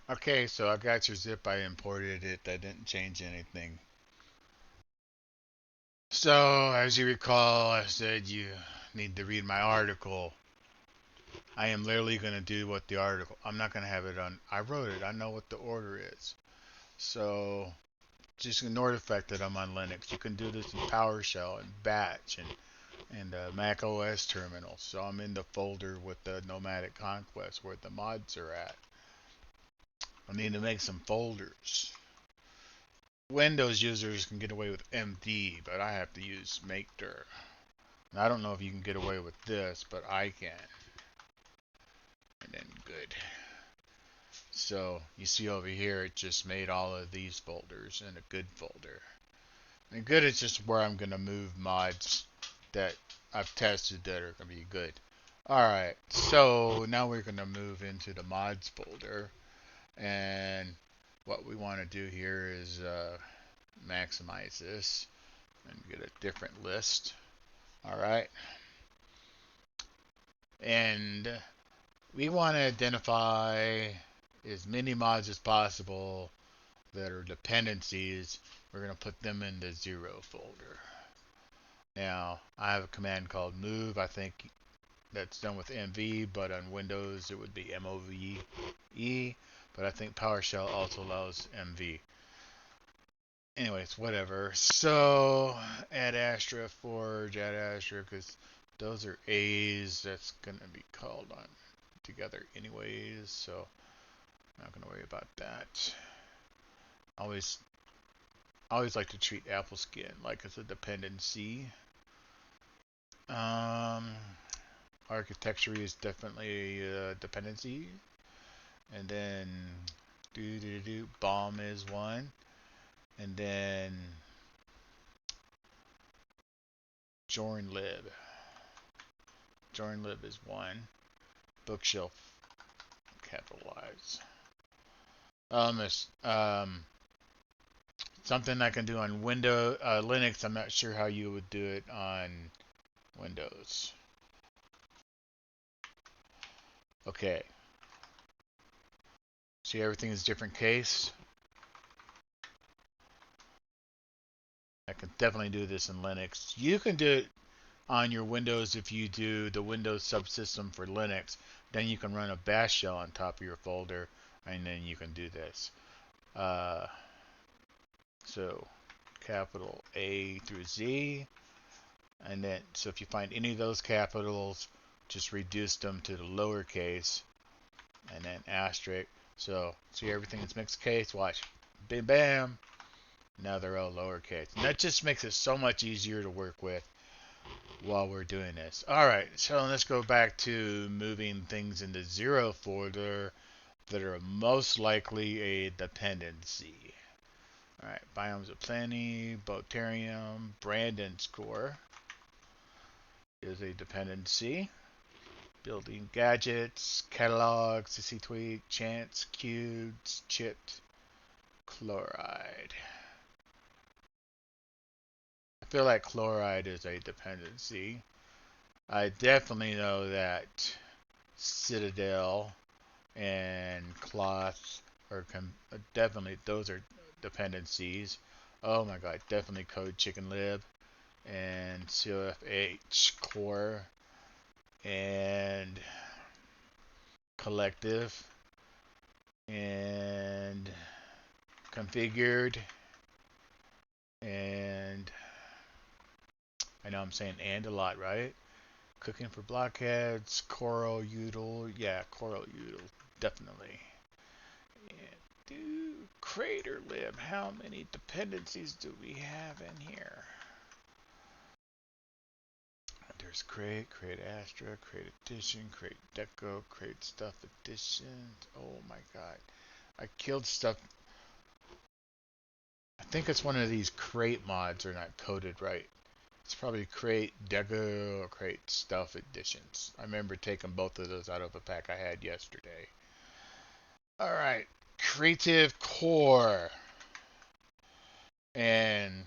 Okay, so I got your zip. I imported it. That didn't change anything. So, as you recall, I said you need to read my article. I am literally going to do what the article. I'm not going to have it on. I wrote it. I know what the order is. So, just ignore the fact that I'm on Linux. You can do this in PowerShell and Batch and Mac OS terminal. So I'm in the folder with the Nomadic Conquest where the mods are at. I need to make some folders. Windows users can get away with MD, but I have to use makedir. And I don't know if you can get away with this, but I can. And then good. So you see over here, it just made all of these folders in a good folder. And good is just where I'm going to move mods that I've tested that are going to be good. Alright, so now we're going to move into the mods folder. And what we want to do here is maximize this and get a different list. Alright, and we want to identify as many mods as possible that are dependencies. We're going to put them in the 0 folder. Now, I have a command called move. I think that's done with MV, but on Windows it would be MOVE. But I think PowerShell also allows MV. Anyways, whatever. So, add asterisk forge, add asterisk, because those are A's. That's going to be called on together anyways, so I'm not going to worry about that. Always, always like to treat apple skin like it's a dependency. Um, architecture is definitely a dependency. And then bomb is one. And then join lib. Join lib is one. Bookshelf capitalize. It's, something I can do on Windows, Linux. I'm not sure how you would do it on Windows. Okay. See, everything is different case. I can definitely do this in Linux. You can do it on your Windows if you do the Windows subsystem for Linux. Then you can run a bash shell on top of your folder, and then you can do this. Uh, so capital A through Z, and then so if you find any of those capitals, just reduce them to the lowercase, and then asterisk. So see, everything is mixed case. Watch, bam, bam. Now they're all lowercase. And that just makes it so much easier to work with while we're doing this. Alright, so let's go back to moving things into 0 folder that are most likely a dependency. Alright, biomes of plenty, Boterium, Brandon's core is a dependency. Building gadgets, catalog, CC tweak, chance, cubes, chipped, chloride. I feel like chloride is a dependency. I definitely know that Citadel and cloth are definitely, those are dependencies. Oh my god, definitely code chicken lib and COFH core and collective and configured and I know I'm saying and a lot, right? Cooking for blockheads, coral udil, yeah, coral udil, definitely. And do crater lib. How many dependencies do we have in here? There's create Astra, create addition, create deco, create stuff addition. Oh my god. I killed stuff. I think it's one of these crate mods are not coded right. It's probably create deco or create stuff additions. I remember taking both of those out of a pack I had yesterday. Alright. Creative core. And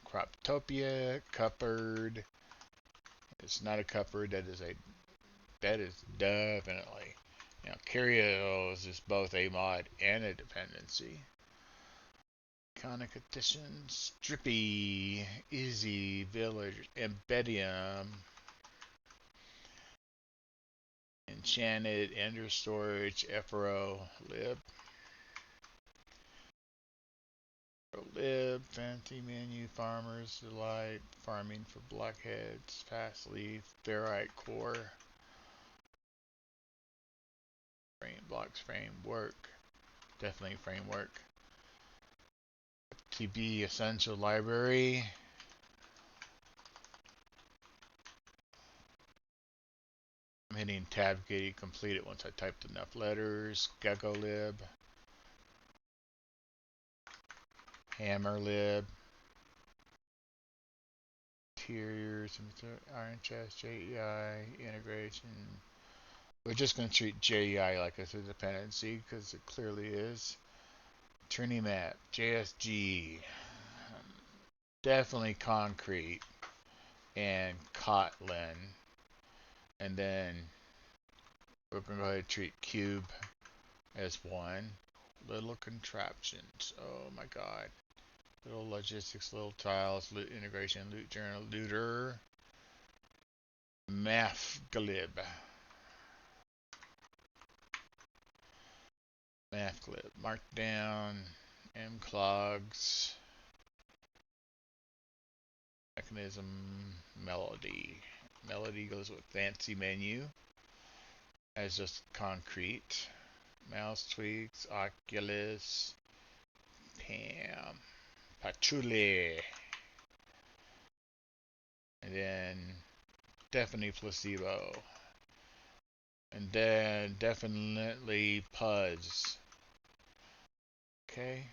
Croptopia, cupboard. It's not a cupboard. That is definitely, Curios is both a mod and a dependency. Iconic additions, Drippy, Easy, Village, Embedium, Enchanted, Ender Storage, FRO, lib, Fancy Menu, Farmers Delight, Farming for Blackheads, Fast Leaf, Ferrite Core, Frame Blocks Framework, definitely Framework, TB Essential Library, I'm hitting tab key to complete it once I typed enough letters, GeckoLib, HammerLib, Interiors, Iron Chest, JEI, Integration. We're just going to treat JEI like it's a dependency because it clearly is. Trinity Map, JSG, definitely Concrete, and Kotlin. And then we're going to go ahead and treat Cube as one. Little contraptions. Oh my god. Little logistics, little tiles, loot integration, loot journal, looter, mathglib. Mathglib, markdown, mclogs, mechanism, melody. Melody goes with fancy menu as just concrete. Mouse tweaks, Oculus, Pam, Patchouli, and then definitely placebo, and then definitely Puzz. Okay,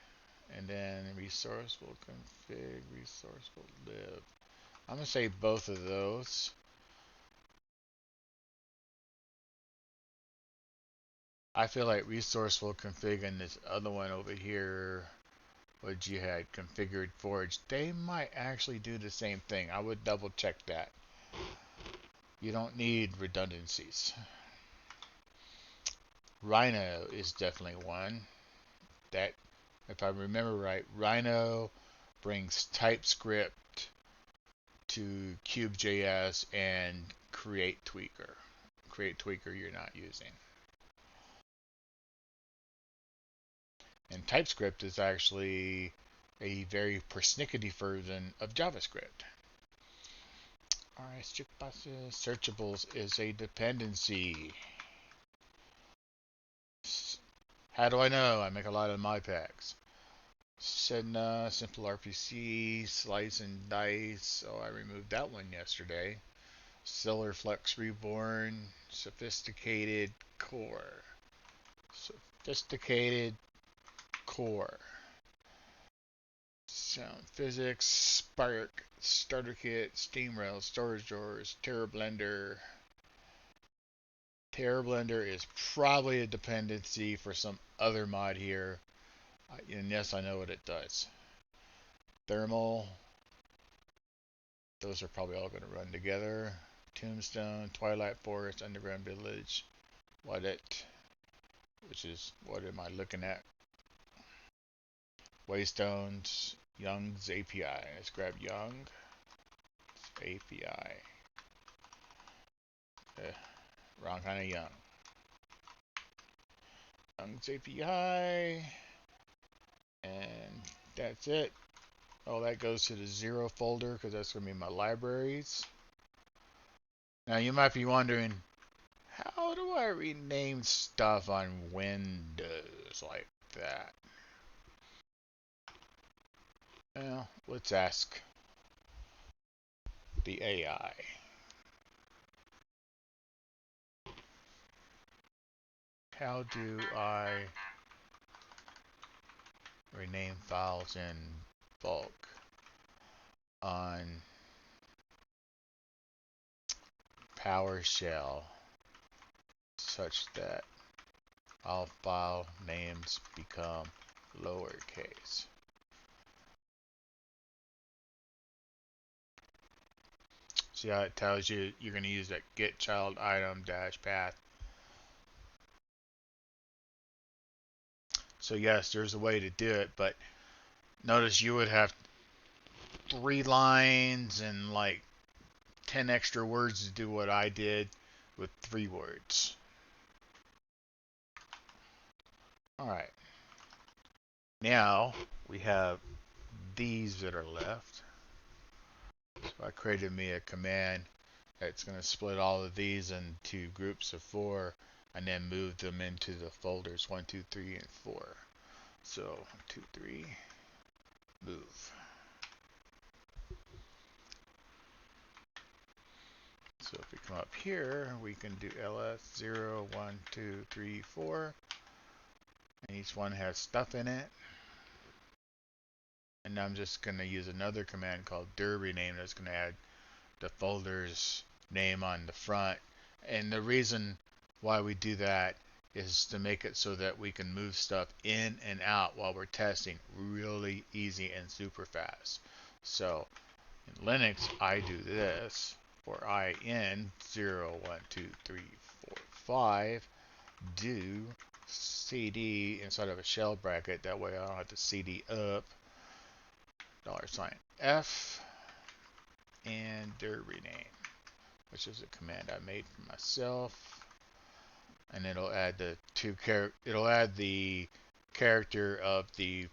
and then resourceful config, resourceful lib. I'm gonna say both of those. I feel like resourceful config and this other one over here, what you had configured forge, they might actually do the same thing. I would double check that. You don't need redundancies. Rhino is definitely one. That, if I remember right, Rhino brings TypeScript to Cube.js and create tweaker. Create tweaker you're not using. And TypeScript is actually a very persnickety version of JavaScript. Alright, strict buses. Searchables is a dependency. How do I know? I make a lot of my packs. Sedna, Simple RPC, Slice and Dice. Oh, I removed that one yesterday. Stellar Flux Reborn, Sophisticated Core. Sophisticated Core. Sound Physics, Spark, Starter Kit, SteamRail, Storage Drawers, Terra Blender. Terra Blender is probably a dependency for some other mod here. And yes, I know what it does. Thermal. Those are probably all going to run together. Tombstone, Twilight Forest, Underground Village, What which is, what am I looking at? Waystones, Young's API. Let's grab Young. API. Wrong kind of Young. Young's API. And that's it. Oh, that goes to the 0 folder because that's going to be my libraries. Now you might be wondering, how do I rename stuff on Windows like that? Well, let's ask the AI. How do I rename files in bulk on PowerShell such that all file names become lowercase? See how it tells you you're going to use that get child item dash path. So yes, there's a way to do it, but notice you would have 3 lines and like 10 extra words to do what I did with 3 words. All right. Now we have these that are left. So I created me a command that's going to split all of these into groups of 4 and then move them into the folders 1, 2, 3, and 4. So 1, 2, 3, move. So if we come up here, we can do ls 0, 1, 2, 3, 4. And each one has stuff in it. And I'm just going to use another command called dir rename that's going to add the folder's name on the front. And the reason why we do that is to make it so that we can move stuff in and out while we're testing really easy and super fast. So in Linux, I do this for in 0, 1, 2, 3, 4, 5, do cd inside of a shell bracket. That way I don't have to cd up $f and dir rename, which is a command I made for myself, and it'll add the character of the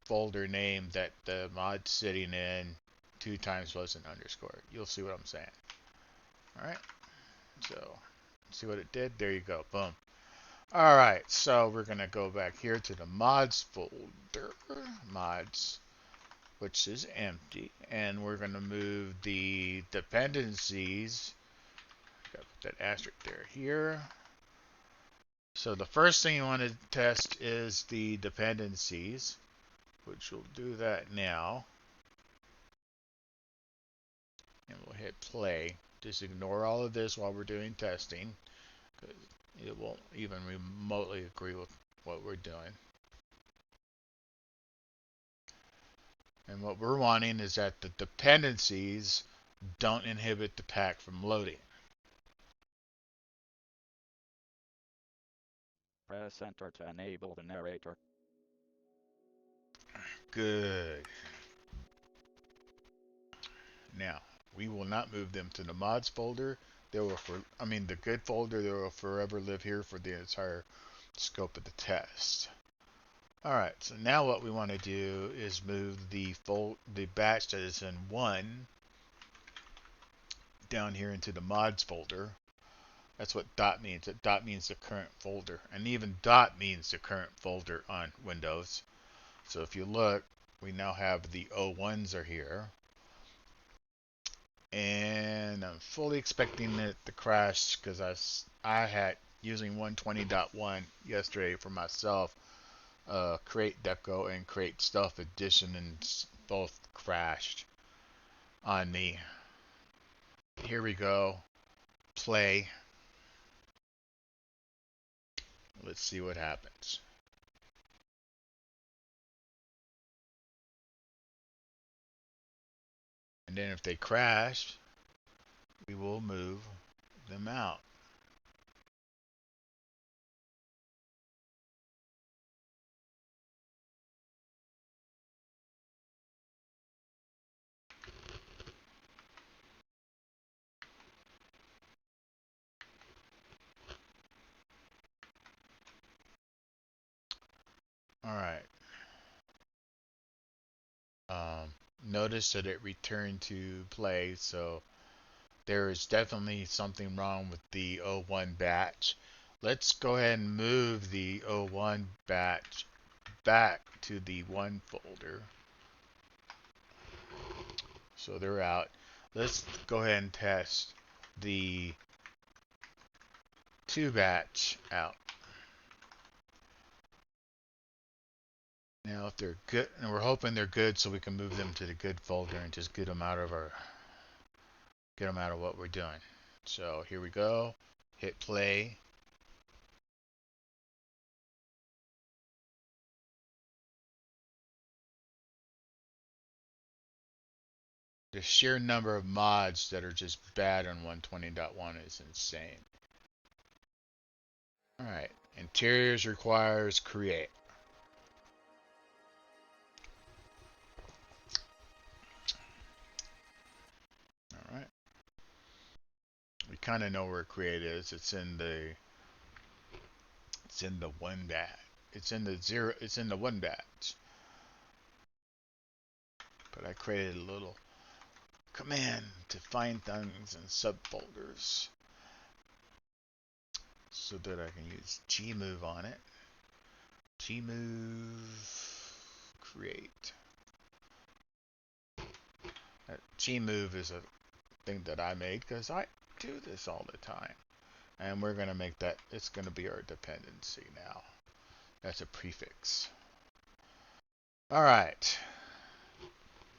folder name that the mod's sitting in 2 times plus an underscore. You'll see what I'm saying. All right, so see what it did. There you go. Boom. All right, so we're gonna go back here to the mods folder, mods, which is empty, and we're gonna move the dependencies. Got to put that asterisk there here. So the first thing you want to test is the dependencies, which we'll do that now. And we'll hit play. Just ignore all of this while we're doing testing, because it won't even remotely agree with what we're doing. And what we're wanting is that the dependencies don't inhibit the pack from loading. Press enter to enable the narrator. Good. Now, we will not move them to the mods folder. They will the good folder. They will forever live here for the entire scope of the test. Alright, so now what we want to do is move the batch that is in 1 down here into the mods folder. That's what dot means. Dot means the current folder. And even dot means the current folder on Windows. So if you look, we now have the O1s are here. And I'm fully expecting it to crash because I had using 120.1 yesterday for myself, create deco and create stuff edition, and both crashed on me. Here we go. Play. Let's see what happens. And then if they crash, we will move them out. All right. Notice that it returned to play, so there is definitely something wrong with the O1 batch. Let's go ahead and move the O1 batch back to the 1 folder. So they're out. Let's go ahead and test the 2 batch out. Now if they're good, and we're hoping they're good so we can move them to the good folder and just get them out of what we're doing. So here we go. Hit play. The sheer number of mods that are just bad on 120.1 is insane. Alright, interiors requires create. kind of know where create is. It's in the one batch. It's in the zero. It's in the one batch. But I created a little command to find things in subfolders so that I can use gmove on it. Gmove create. Gmove is a thing that I made because I do this all the time. And we're going to make that, it's going to be our dependency now. That's a prefix. All right.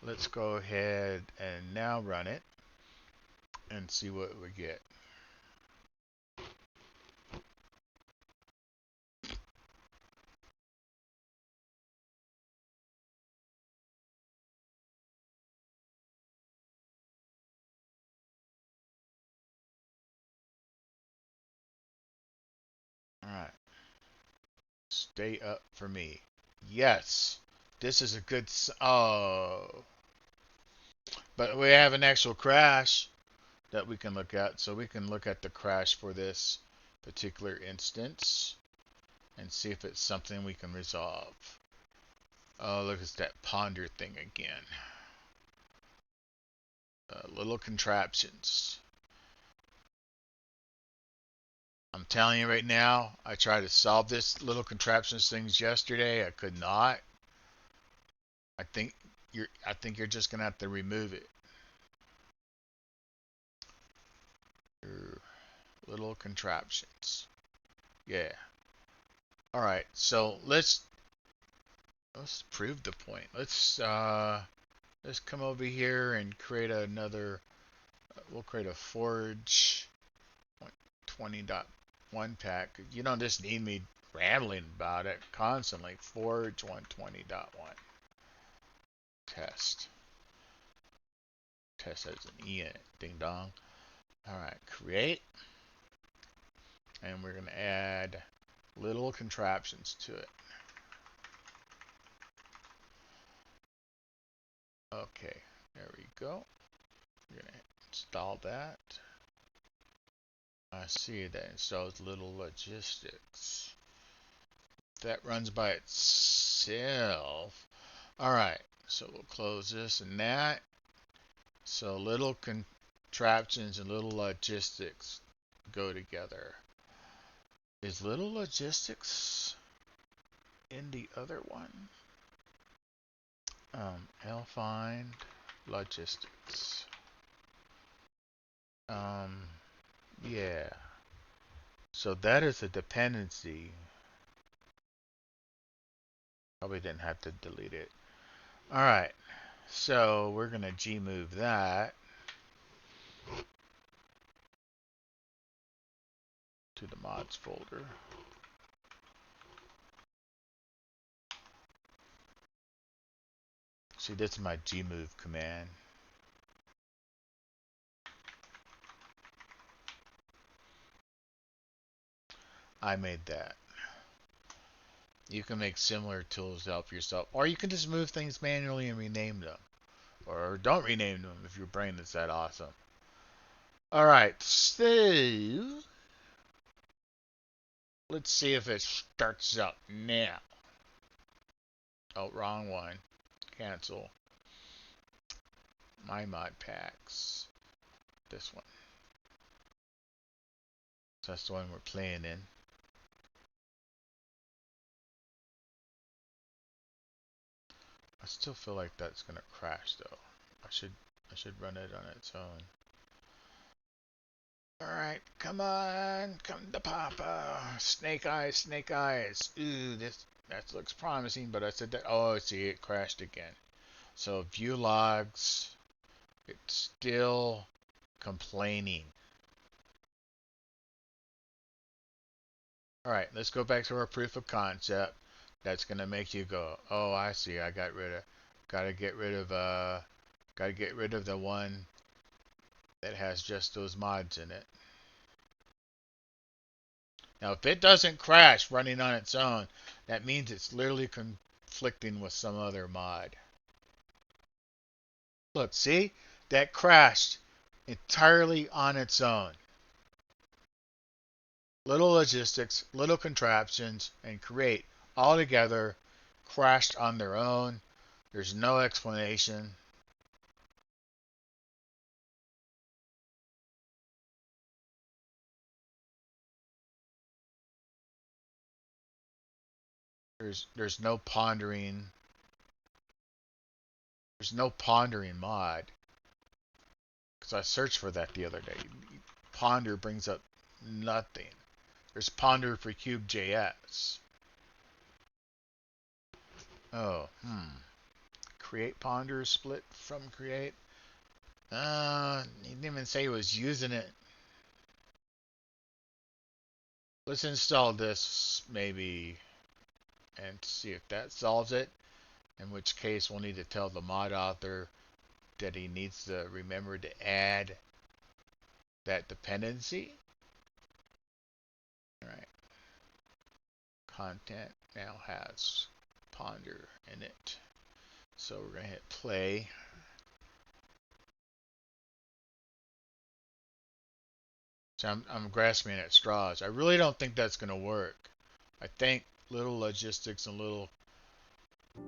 Let's go ahead and now run it and see what we get. All right. Stay up for me. Yes. This is a good. Oh. But we have an actual crash that we can look at. So we can look at the crash for this particular instance and see if it's something we can resolve. Oh, look, it's that ponder thing again. Little contraptions. I'm telling you right now, I tried to solve this little contraptions things yesterday. I could not. I think you're just gonna have to remove it. Your little contraptions. Yeah. All right. So let's prove the point. Let's come over here and create another. We'll create a forge 20.1 pack. You don't just need me rambling about it constantly. Forge 120.1 test. Test has an E in it. Ding dong. All right. Create. And we're going to add little contraptions to it. Okay, there we go. We're going to install that. I see that installs little logistics. That runs by itself. All right, so we'll close this and that. So little contraptions and little logistics go together. Is little logistics in the other one? Find logistics. Yeah. So that is a dependency. Probably didn't have to delete it. All right. So we're going to gmove that to the mods folder. See, this is my gmove command. I made that. You can make similar tools to help yourself, or you can just move things manually and rename them, or don't rename them if your brain is that awesome. All right, so let's see if it starts up now. Oh, wrong one. Cancel. My mod packs. This one. So that's the one we're playing in. I still feel like that's gonna crash though. I should run it on its own. Alright, come on, come to Papa. Snake eyes, snake eyes. Ooh, that looks promising, but I said that. Oh, see, it crashed again. So view logs, it's still complaining. Alright, let's go back to our proof of concept. That's gonna make you go, oh, I see. Gotta get rid of the one that has just those mods in it. Now, if it doesn't crash running on its own, that means it's literally conflicting with some other mod. Look, see? That crashed entirely on its own. little logistics, little contraptions, and create all together crashed on their own. There's no explanation. There's no pondering. There's no pondering mod because I searched for that the other day. Ponder brings up nothing. There's ponder for cube.js. Oh, create ponder split from create. He didn't even say he was using it. Let's install this maybe and see if that solves it. In which case we'll need to tell the mod author that he needs to remember to add that dependency. Alright. Content now has ponder in it. So we're going to hit play. So I'm grasping at straws. I really don't think that's going to work. I think little logistics and little...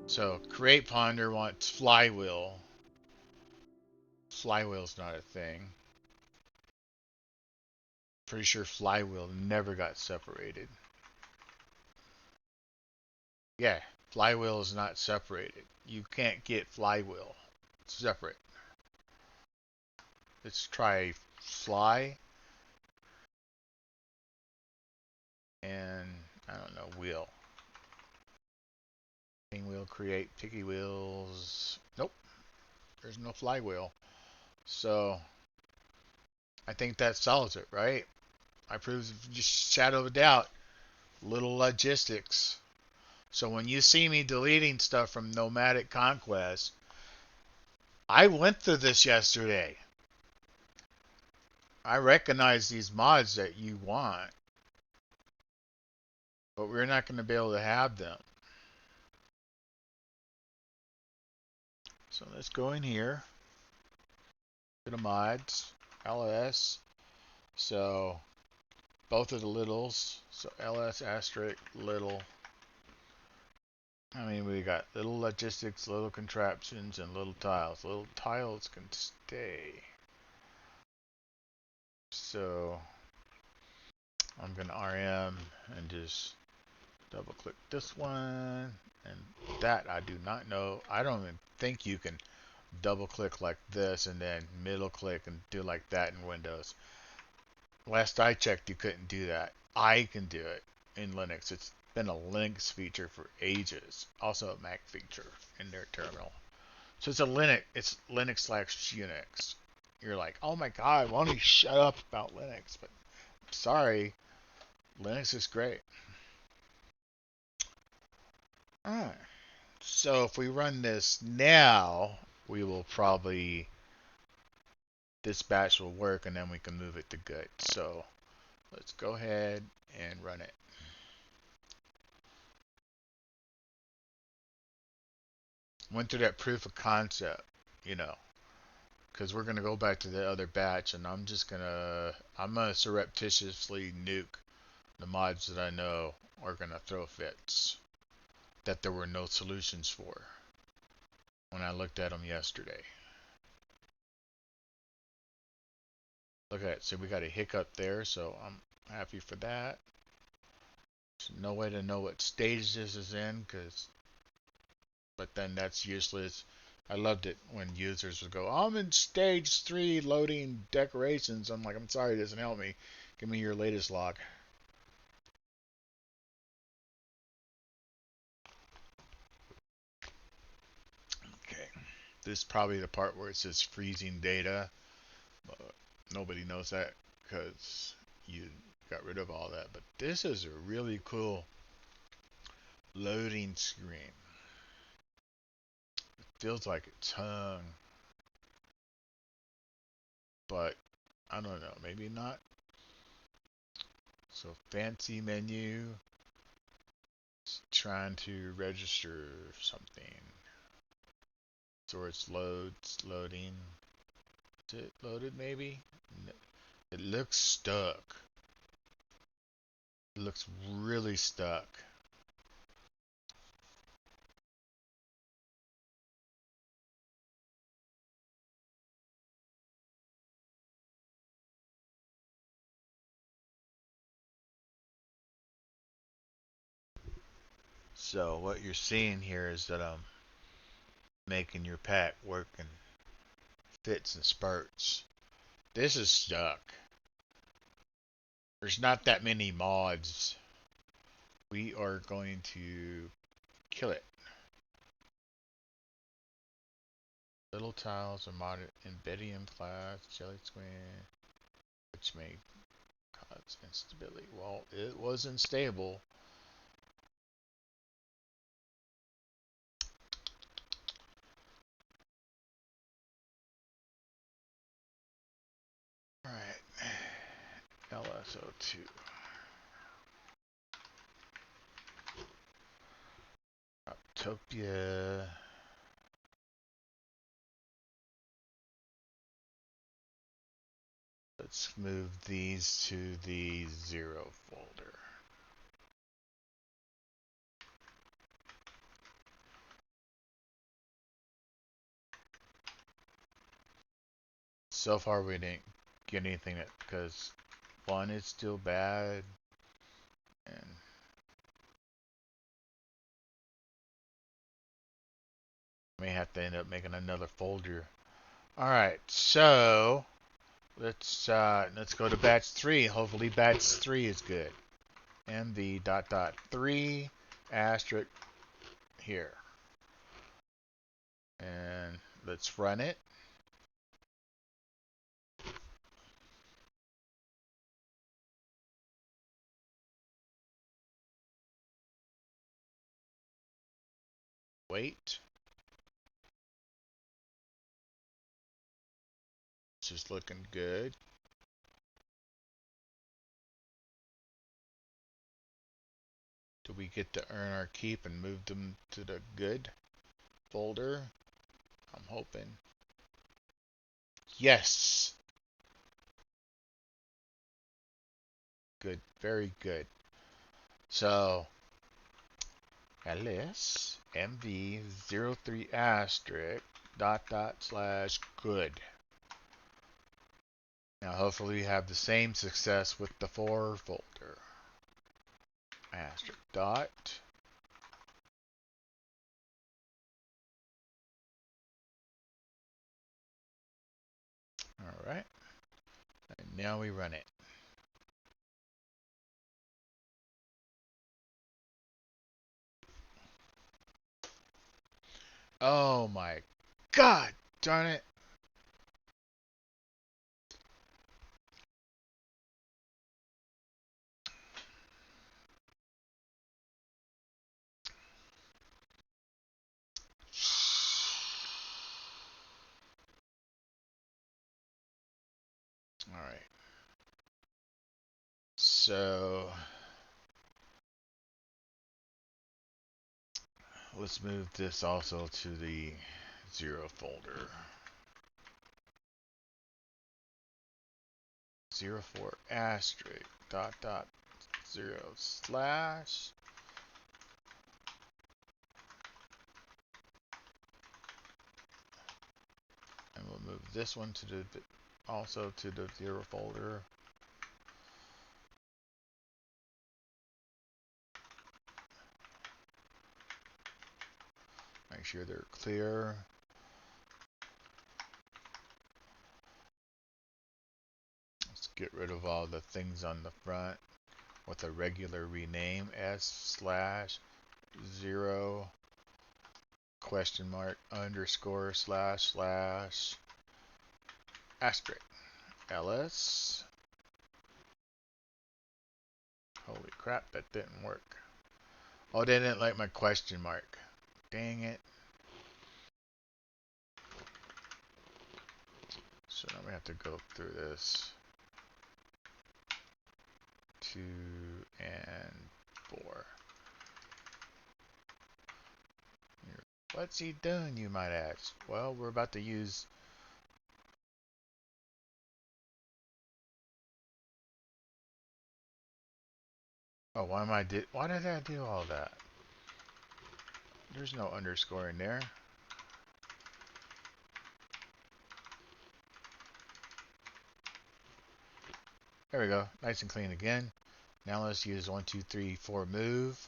So create ponder wants flywheel. Flywheel's not a thing. Pretty sure flywheel never got separated. Yeah, flywheel is not separated. You can't get flywheel separate. Let's try fly and I don't know, wheel. Wheel create picky wheels. Nope, there's no flywheel. So I think that solves it, right? I proved just shadow of a doubt. Little logistics. So when you see me deleting stuff from Nomadic Conquest, I went through this yesterday. I recognize these mods that you want, but we're not going to be able to have them. So let's go in here to the mods, ls. So both of the littles, so ls asterisk little. I mean, we got little logistics, little contraptions, and little tiles. Little tiles can stay. So I'm going to rm and just double click this one. And that I do not know. I don't even think you can double click like this and then middle click and do like that in Windows. Last I checked, you couldn't do that. I can do it in Linux. It's been a Linux feature for ages. Also a Mac feature in their terminal. So it's Linux slash Unix. You're like, oh my god, why don't you shut up about Linux? But sorry, Linux is great. Alright. So if we run this now, we will probably, this batch will work and then we can move it to good. So let's go ahead and run it. Went through that proof of concept, you know, because we're going to go back to the other batch and I'm going to surreptitiously nuke the mods that I know are going to throw fits that there were no solutions for when I looked at them yesterday. Look at it. So we got a hiccup there, so I'm happy for that. There's no way to know what stage this is in, but then that's useless. I loved it when users would go, I'm in stage 3 loading decorations. I'm like, I'm sorry, it doesn't help me. Give me your latest log. Okay. This is probably the part where it says freezing data. But nobody knows that because you got rid of all that. But this is a really cool loading screen. It feels like it's hung, but I don't know, maybe not. So fancy menu, it's trying to register something. So it's loading. Is it loaded maybe? No. It looks stuck. It looks really stuck. So what you're seeing here is that I'm making your pack work in fits and spurts. This is stuck. There's not that many mods. We are going to kill it. Little tiles are modded in Bedium class, jelly square, which may cause instability. Well, it was unstable. Alright. LSO2. Optopia. Let's move these to the 0 folder. So far we didn't get anything that, because 1 is still bad, and may have to end up making another folder. Alright, so let's go to batch 3. Hopefully batch 3 is good. MV dot dot 3 asterisk here. And let's run it. Wait. This is looking good. Do we get to earn our keep and move them to the good folder? I'm hoping. Yes. Good. Very good. So, ls mv03 asterisk dot dot slash good. Now hopefully we have the same success with the 4 folder. Asterisk dot. Alright. And now we run it. Oh my god darn it. Alright. So let's move this also to the 0 folder. 04 asterisk dot dot 0 slash. And we'll move this one to the also to the 0 folder. Make sure they're clear. Let's get rid of all the things on the front with a regular rename s/0 question mark underscore slash slash asterisk ls. Holy crap, that didn't work. Oh, they didn't like my question mark. Dang it. So now we have to go through this. 2 and 4. What's he doing, you might ask? Well, we're about to use Oh, why did I do all that? There's no underscore in there. There we go. Nice and clean again. Now let's use 1, 2, 3, 4 move.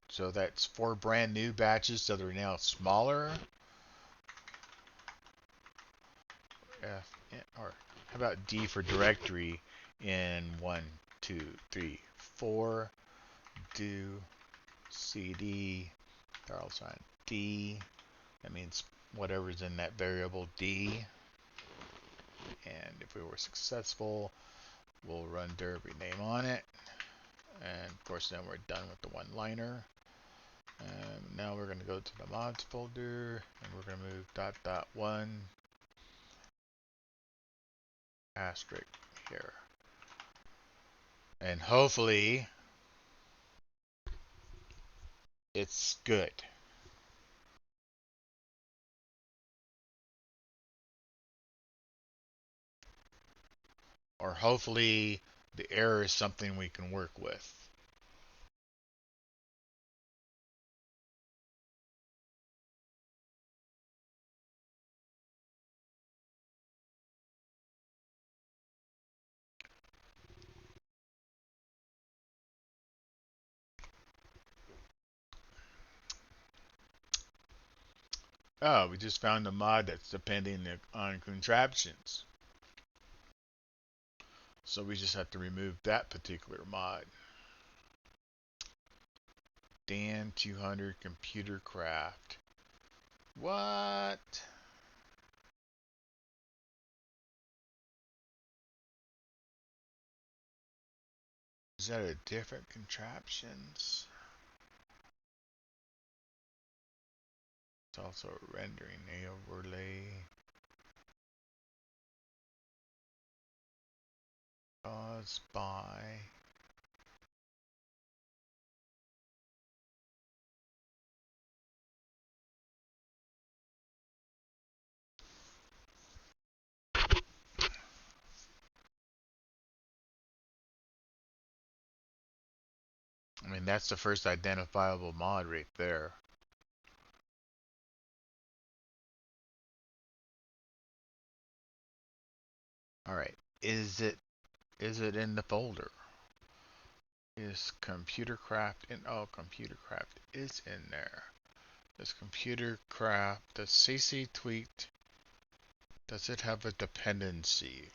So that's 4 brand new batches, so they're now smaller. Or how about D for directory in 1, 2, 3, 4. Do CD $sign D. That means whatever's in that variable D. And if we were successful, we'll run dir rename on it. And of course, then we're done with the one-liner. And now we're going to go to the mods folder, and we're going to move .1 asterisk here. And hopefully, it's good. Or hopefully, the error is something we can work with. Oh, we just found a mod that's depending on contraptions. So we just have to remove that particular mod. Dan 200 Computer Craft. What? Is that a different contraptions? It's also rendering a overlay. Caused by. I mean, that's the first identifiable mod right there. All right. Is it in the folder? Is computer craft in? Oh, computer craft is in there. Does computer craft, does CC tweaked, does it have a dependency?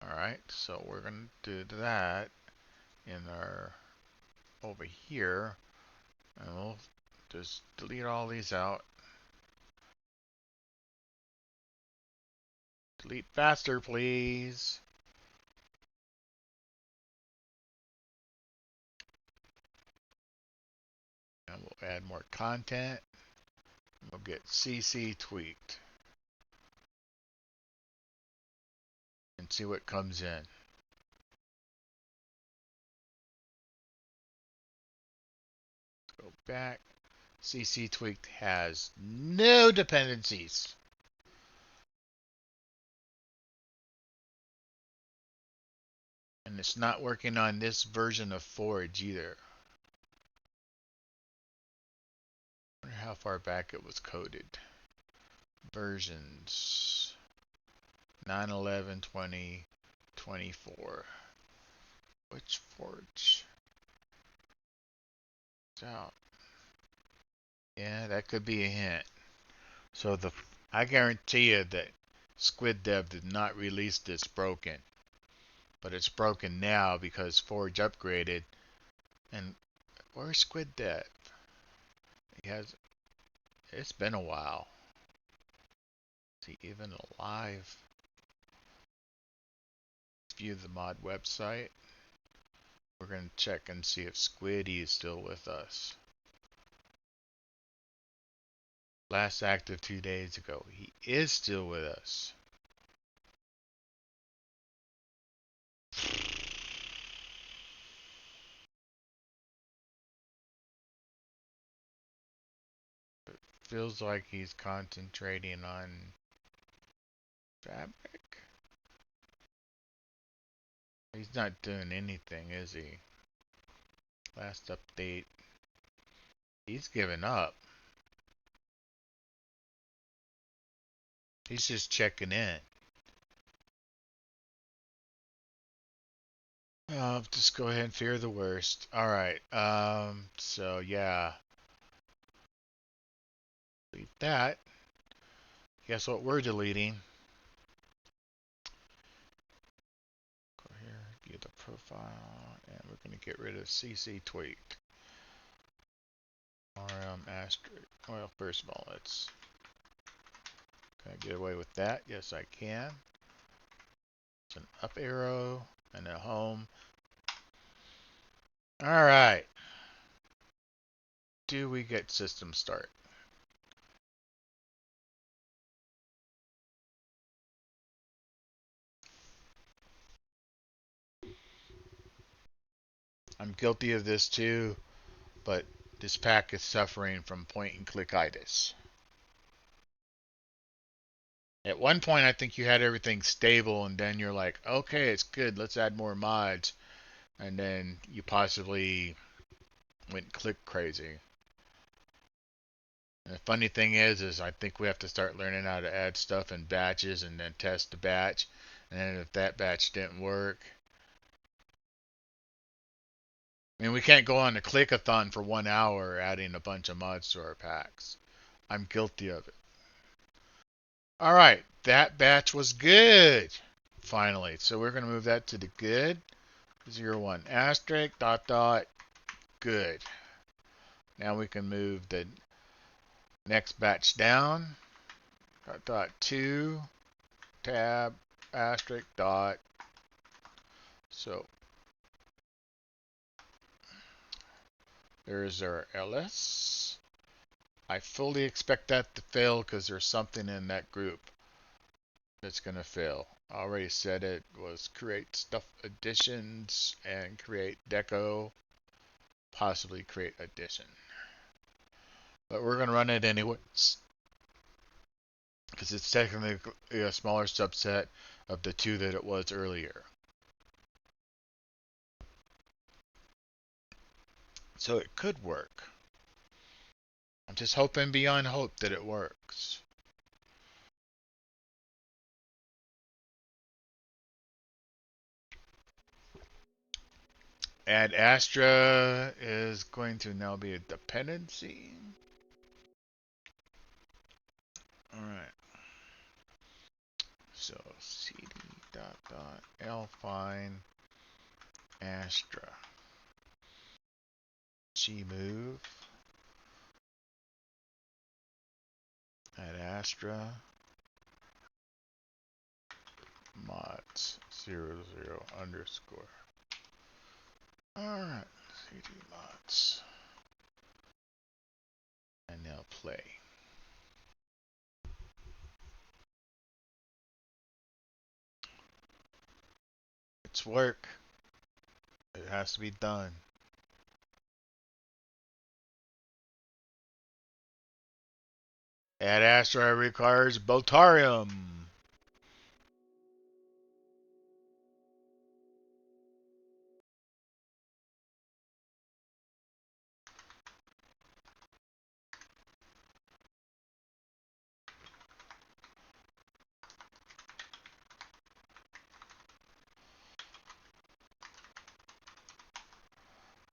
Alright, so we're going to do that in our, over here, and we'll just delete all these out. Delete faster, please. And we'll add more content. And we'll get CC tweaked. And see what comes in. Go back. CC tweaked has no dependencies. And it's not working on this version of Forge either. I wonder how far back it was coded. Versions 9/11, 20, 24. Which Forge? It's out. Yeah, that could be a hint. So I guarantee you that Squid Dev did not release this broken. But it's broken now because Forge upgraded. And where's Squid Dev? It's been a while. Is he even alive? Let's view the mod website. We're going to check and see if Squiddy is still with us. Last active 2 days ago. He is still with us. Feels like he's concentrating on Fabric. He's not doing anything, is he? Last update. He's given up. He's just checking in. Just go ahead and fear the worst. Alright, so yeah. Delete that. Guess what we're deleting? Go here, get the profile, and we're going to get rid of CC tweak. RM asterisk. Well, first of all, let's. Can I get away with that? Yes, I can. It's an up arrow and a home. Alright. Do we get system start? I'm guilty of this too, but this pack is suffering from point and click-itis. At one point, I think you had everything stable, and then you're like, okay, it's good, let's add more mods. And then you possibly went click crazy. And the funny thing is I think we have to start learning how to add stuff in batches and then test the batch. And then if that batch didn't work, I mean, we can't go on a click-a-thon for 1 hour adding a bunch of mods to our packs. I'm guilty of it. All right, that batch was good. Finally, so we're going to move that to the good. 01 asterisk dot dot good. Now we can move the next batch down. Dot dot 2 tab asterisk dot. So there's our ls. I fully expect that to fail because there's something in that group that's going to fail. I already said it was create stuff additions and create deco, possibly create addition. But we're going to run it anyways because it's technically a smaller subset of the two that it was earlier. So it could work. I'm just hoping beyond hope that it works. Add Astra is going to now be a dependency. Alright. So cd dot dot lfind Astra. Gmove. Add Astra. Mods 00 underscore. Alright. cd mods. And now play. It's work. It has to be done. Add Astra requires Botarium.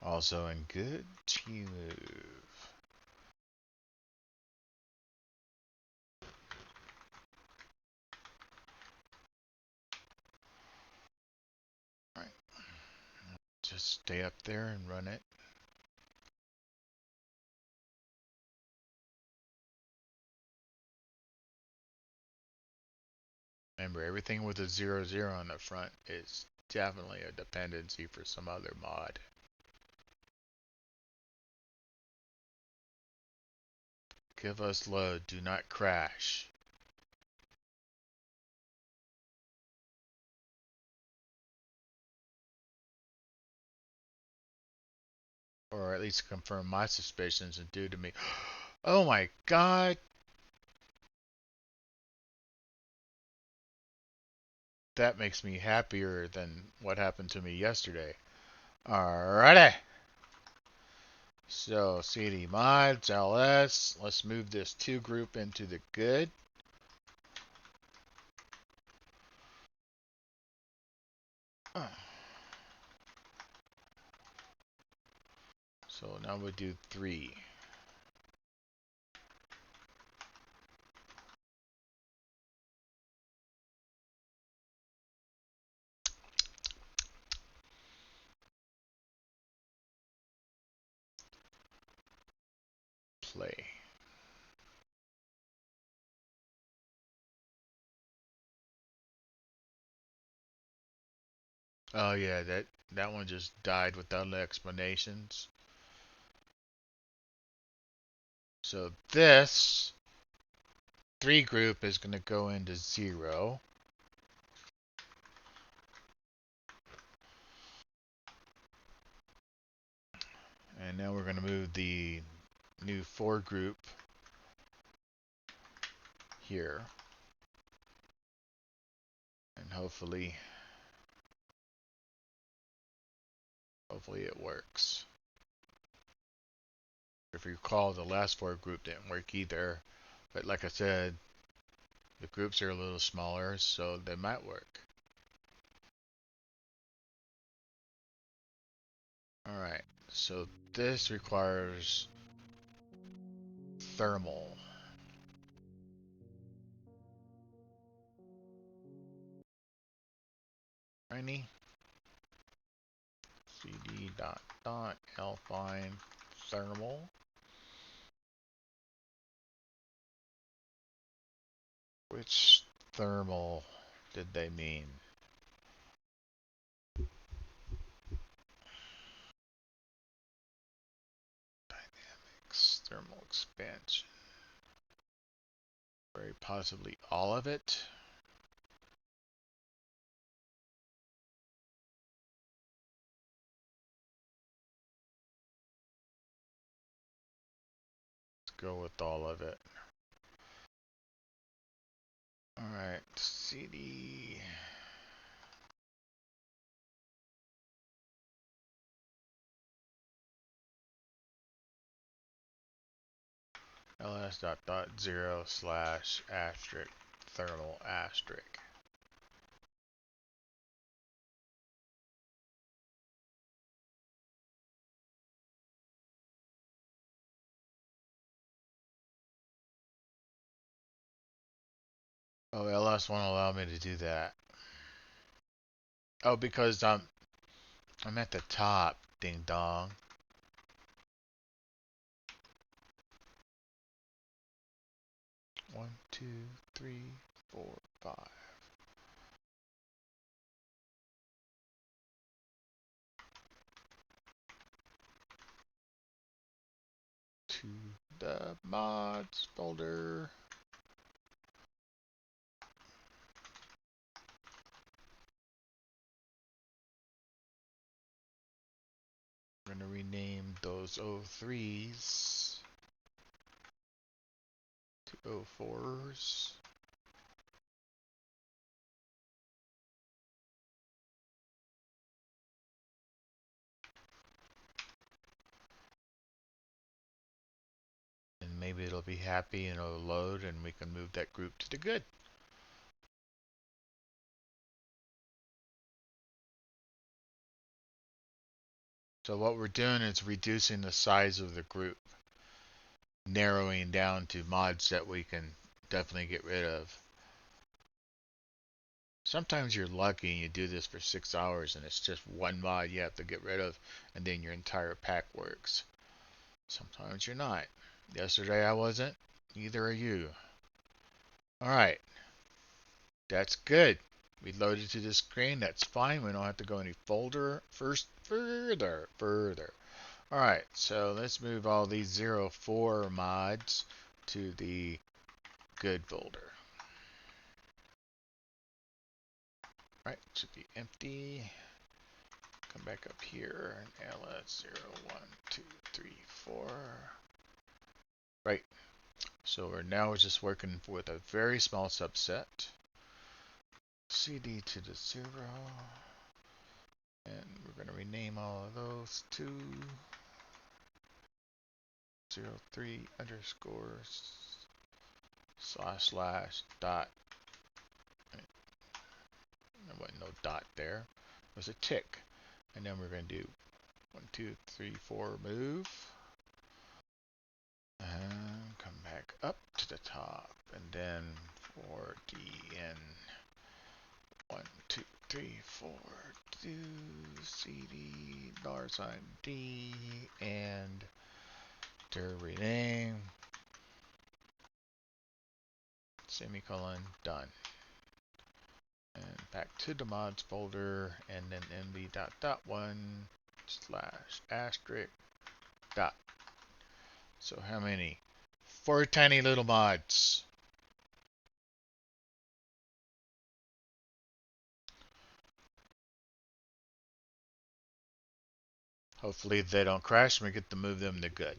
Also in good Gmove. Alright. Just stay up there and run it. Remember, everything with a 00 on the front is definitely a dependency for some other mod. Give us load, do not crash. Or at least confirm my suspicions and do to me. Oh my god! that makes me happier than what happened to me yesterday. Alrighty. So cd mods ls. Let's move this to group into the good. So now we do 3. Play. Oh yeah, that one just died without explanations. So this 3 group is going to go into 0. And now we're going to move the new 4 group here. And hopefully it works. If you recall, the last 4 group didn't work either. But like I said, the groups are a little smaller, so they might work. Alright, so this requires thermal. Tiny cd dot find thermal. Which thermal did they mean? Dynamics thermal expansion. Very possibly all of it. Let's go with all of it. Alright, cd ls.0 slash asterisk thermal asterisk. Oh, ls won't allow me to do that. Oh, because I'm at the top, ding dong. 1, 2, 3, 4, 5. To the mods folder. I'm going to rename those O3s to O4s. And maybe it'll be happy and it'll load and we can move that group to the good. So what we're doing is reducing the size of the group, narrowing down to mods that we can definitely get rid of. Sometimes you're lucky and you do this for 6 hours and it's just one mod you have to get rid of and then your entire pack works. Sometimes you're not. Yesterday I wasn't, neither are you. Alright, that's good. We loaded to this screen, that's fine. We don't have to go any further. Alright, so let's move all these 04 mods to the good folder. Right, it should be empty. Come back up here and ls 0, 1, 2, 3, 4. Right, so we're now just working with a very small subset. CD to the 0. And we're going to rename all of those to 03 underscore slash dot. There wasn't no dot there. It was a tick. And then we're going to do 1, 2, 3, 4 move. And come back up to the top. And then for DN 1, 2, 3, 4, do CD $sign D and to rename semicolon done. And back to the mods folder and then mv dot dot one slash asterisk dot. So how many? 4 tiny little mods. Hopefully they don't crash and we get to move them to good.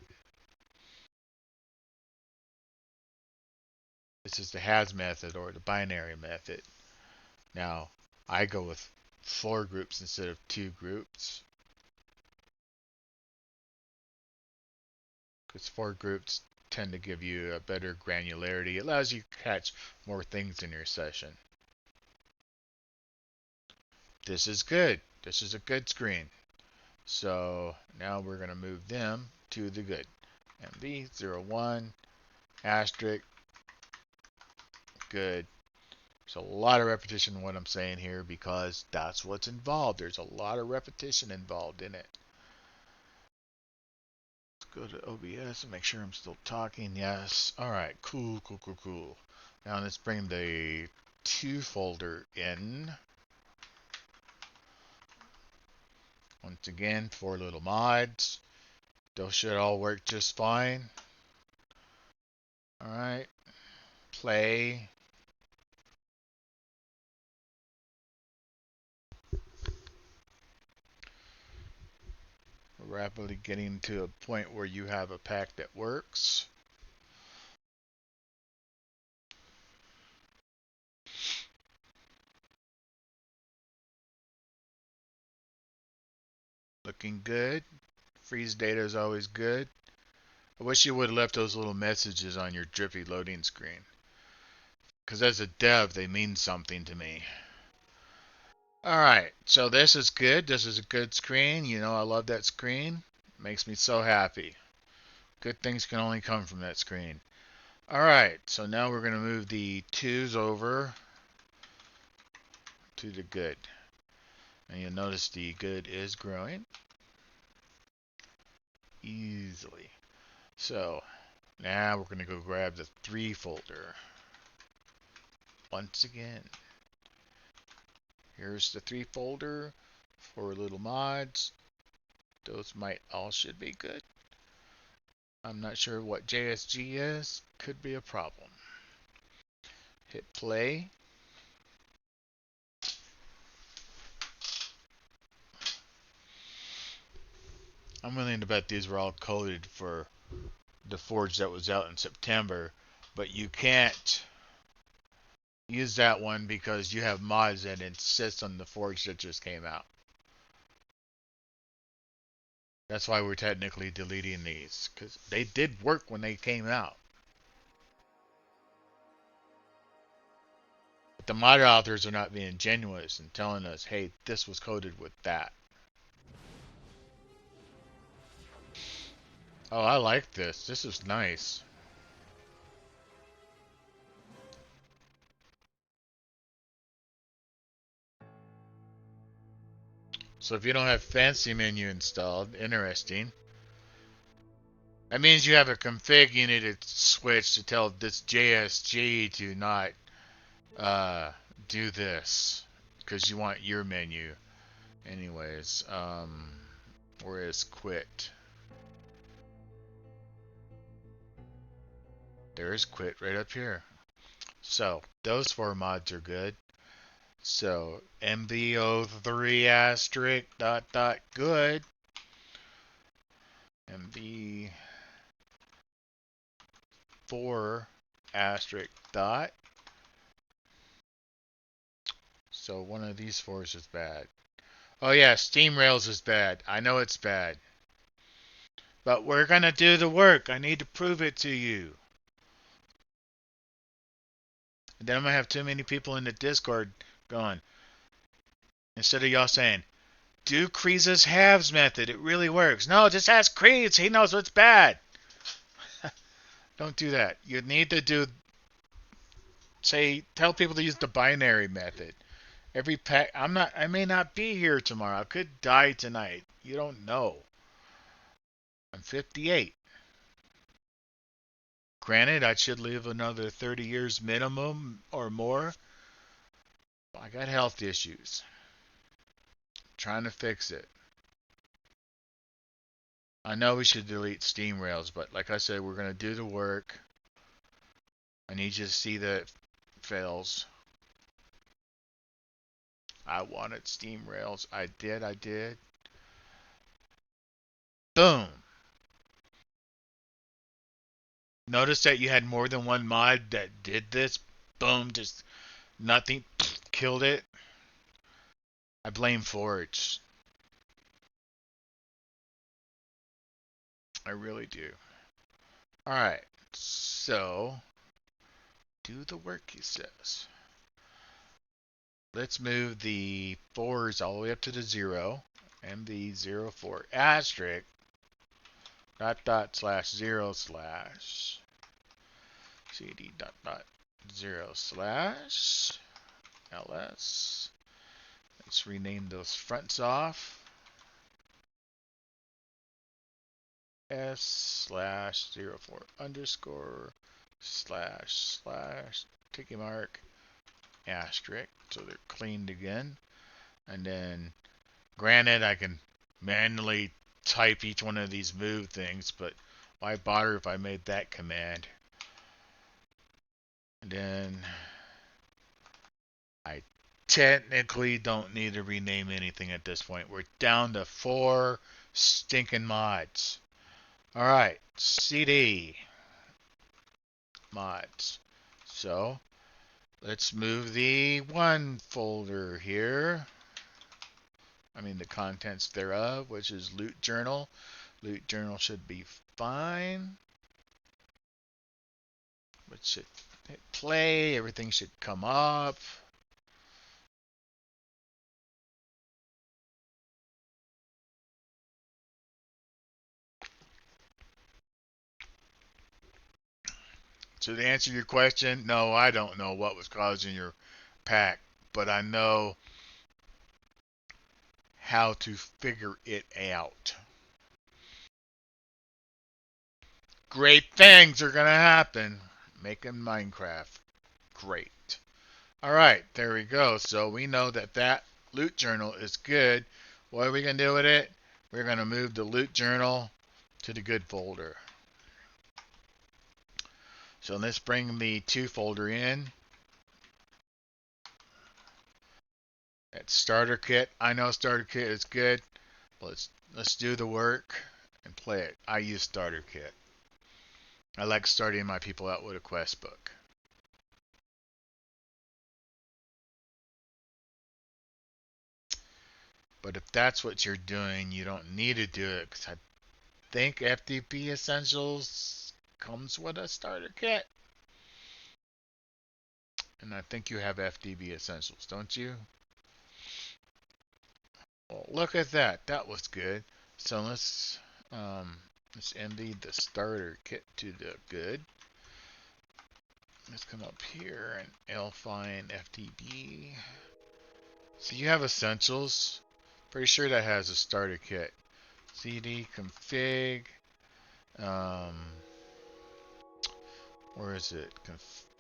This is the has method or the binary method. Now, I go with 4 groups instead of 2 groups. Because 4 groups tend to give you a better granularity. It allows you to catch more things in your session. This is good. This is a good screen. So now we're going to move them to the good. MV01 asterisk good. There's a lot of repetition in what I'm saying here because that's what's involved. There's a lot of repetition involved in it. Let's go to OBS and make sure I'm still talking. Yes. All right. Cool. Now let's bring the 2 folder in. Once again, 4 little mods. Those should all work just fine. All right. Play. We're rapidly getting to a point where you have a pack that works. Looking good. Freeze data is always good. I wish you would have left those little messages on your drippy loading screen. Because as a dev, they mean something to me. Alright, so this is good. This is a good screen. You know, I love that screen. It makes me so happy. Good things can only come from that screen. Alright, so now we're going to move the 2s over to the good. And you'll notice the good is growing easily. So now we're going to go grab the 3 folder. Once again, here's the 3 folder for little mods. Those might all should be good. I'm not sure what JSG is. Could be a problem. Hit play. I'm willing to bet these were all coded for the Forge that was out in September, but you can't use that one because you have mods that insist on the Forge that just came out. That's why we're technically deleting these, because they did work when they came out. But the mod authors are not being genuine and telling us, hey, this was coded with that. Oh, I like this. This is nice. So if you don't have fancy menu installed, interesting. That means you have a config you need to switch to tell this JSG to not do this because you want your menu. Anyways, where is quit? There is quit right up here. So those 4 mods are good. So MVO3 asterisk dot dot good. MV4 asterisk dot So one of these fours is bad. Oh yeah, Steam Rails is bad. I know it's bad. But we're gonna do the work. I need to prove it to you. And then I'm gonna have too many people in the Discord going, instead of y'all saying, do Kreez's halves method. It really works. No, just ask Kreez. He knows what's bad. Don't do that. You need to tell people to use the binary method. Every pack, I may not be here tomorrow. I could die tonight. You don't know. I'm 58. Granted, I should live another 30 years minimum or more. I got health issues. Trying to fix it. I know we should delete Steam Rails, but like I said, we're going to do the work. I need you to see that it fails. I wanted Steam Rails. I did. Boom. Notice that you had more than one mod that did this. Boom, just nothing killed it. I blame Forge. I really do. Alright, so do the work, he says. Let's move the 4s all the way up to the 0. MV04 asterisk dot slash 0 slash cd dot 0 slash ls. Let's rename those fronts off. S slash 04 underscore slash ticky mark asterisk, so they're cleaned again. And then, granted, I can manually type each one of these move things, but why bother if I made that command? And then I technically don't need to rename anything at this point. We're down to 4 stinking mods. Alright, CD mods. So let's move the 1 folder here. I mean the contents thereof, which is loot journal. Loot journal should be fine. It should hit play. Everything should come up. So to answer your question, no, I don't know what was causing your pack, but I know how to figure it out. Great things are gonna happen. Making Minecraft great. Alright, there we go. So we know that that loot journal is good. What are we gonna do with it? We're gonna move the loot journal to the good folder. So let's bring the 2 folder in. That starter kit. I know starter kit is good. Let's do the work and play it. I use starter kit. I like starting my people out with a quest book. But if that's what you're doing, you don't need to do it, because I think FTP Essentials comes with a starter kit. And I think you have FTP Essentials, don't you? Well, look at that. That was good. So let's MD the starter kit to the good. Let's come up here and lfind FTP. So you have Essentials. Pretty sure that has a starter kit. CD config. Um, where is it?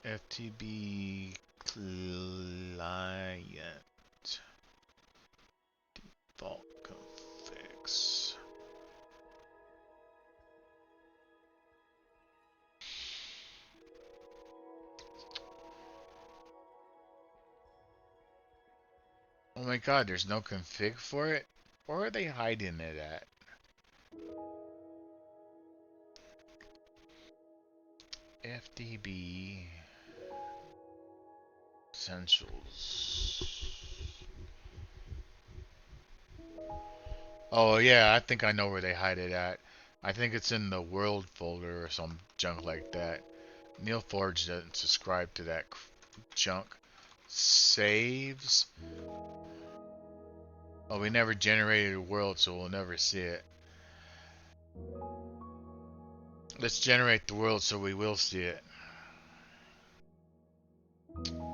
FTB client default configs. Oh my god, there's no config for it? Where are they hiding it at? FDB Essentials. Oh yeah, I think I know where they hide it at. I think it's in the world folder or some junk like that. Neil Forge doesn't subscribe to that junk. Saves. Oh, we never generated a world, so we'll never see it. Let's generate the world so we will see it.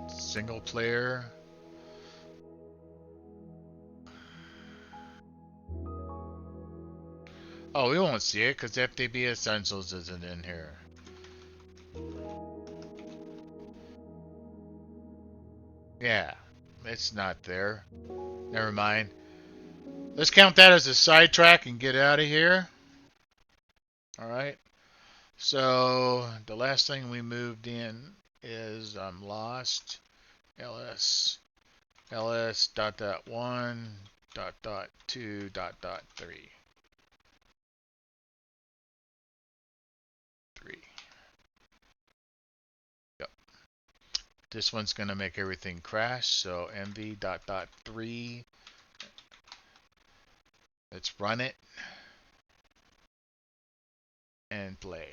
Single player. Oh, we won't see it because FTB Essentials isn't in here. Yeah, it's not there. Never mind. Let's count that as a sidetrack and get out of here. Alright. So, the last thing we moved in is I'm lost. ls dot dot 1 dot 2 dot 3. 3. Yep. This one's going to make everything crash. So mv dot 3. Let's run it and play.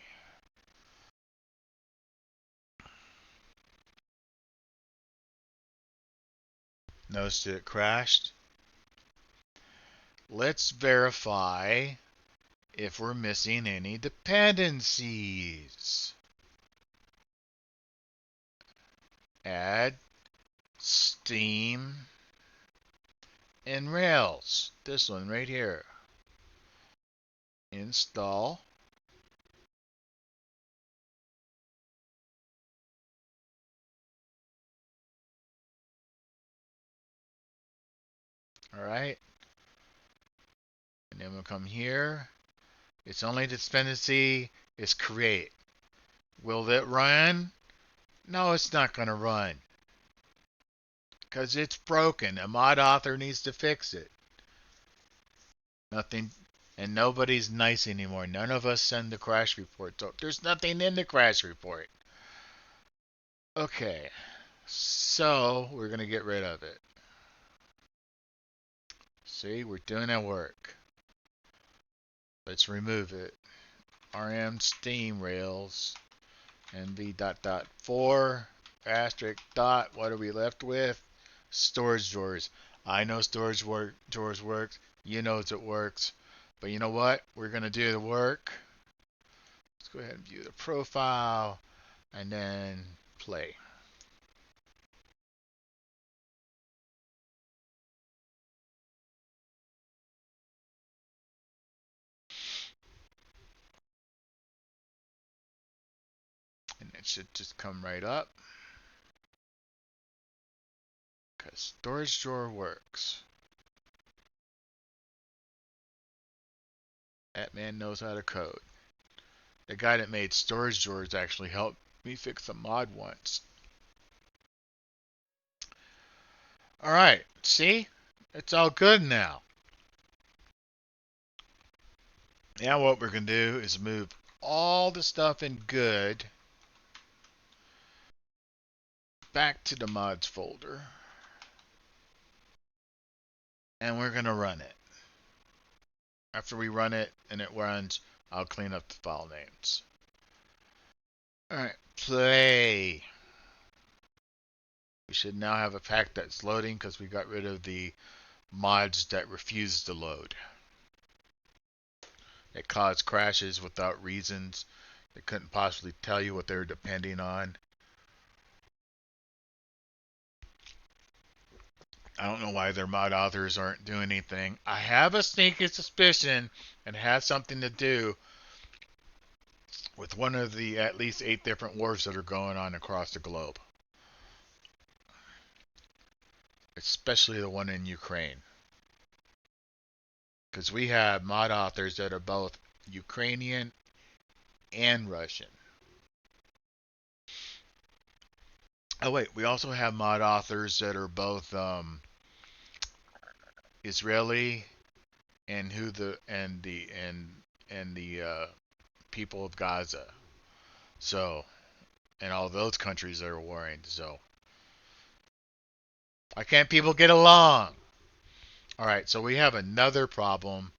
Notice that it crashed. Let's verify if we're missing any dependencies. Add Steam and Rails. This one right here. Install. Alright. And then we'll come here. Its only dependency is create. Will it run? No, it's not going to run. Because it's broken. A mod author needs to fix it. Nothing. And nobody's nice anymore. None of us send the crash report. So there's nothing in the crash report. Okay. So we're going to get rid of it. See, we're doing our work. Let's remove it. rm steam rails nv dot 4 asterisk dot. What are we left with? Storage drawers. I know drawers works. You know it works. But you know what? We're going to do the work. Let's go ahead and view the profile and then play. And it should just come right up. Because storage drawer works. That man knows how to code. The guy that made storage drawers actually helped me fix a mod once. Alright, see? It's all good now. Now what we're going to do is move all the stuff in good back to the mods folder. And we're going to run it. After we run it and it runs, I'll clean up the file names. Alright, play. We should now have a pack that's loading because we got rid of the mods that refused to load. It caused crashes without reasons. They couldn't possibly tell you what they were depending on. I don't know why their mod authors aren't doing anything. I have a sneaky suspicion it has something to do with one of the at least 8 different wars that are going on across the globe. Especially the one in Ukraine. Because we have mod authors that are both Ukrainian and Russian. Oh wait, we also have mod authors that are both Israeli and who the and the people of Gaza. So, and all those countries that are warring. So, why can't people get along? All right, so we have another problem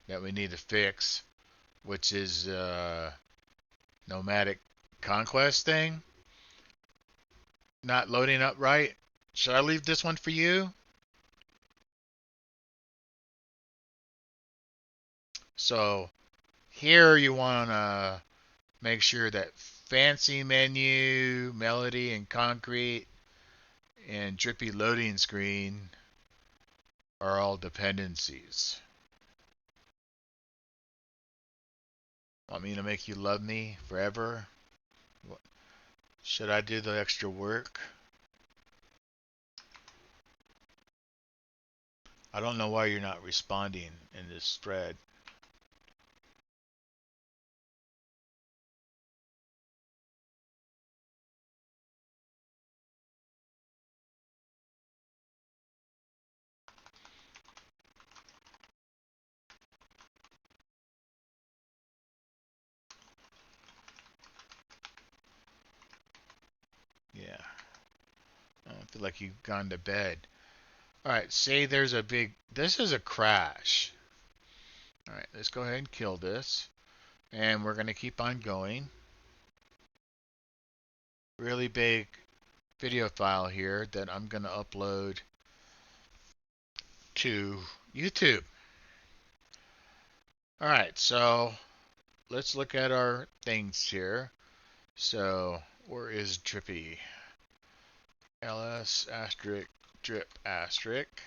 that we need to fix, which is nomadic conquest thing not loading up right. Should I leave this one for you? So here you want to make sure that fancy menu, melody, and concrete and drippy loading screen are all dependencies. Want me to make you love me forever? Should I do the extra work? I don't know why you're not responding in this thread. Yeah, I don't feel like you've gone to bed. All right, say there's a big, this is a crash. All right, let's go ahead and kill this. And we're going to keep on going. Really big video file here that I'm going to upload to YouTube. All right, so let's look at our things here. So where is Drippy? ls asterisk drip asterisk.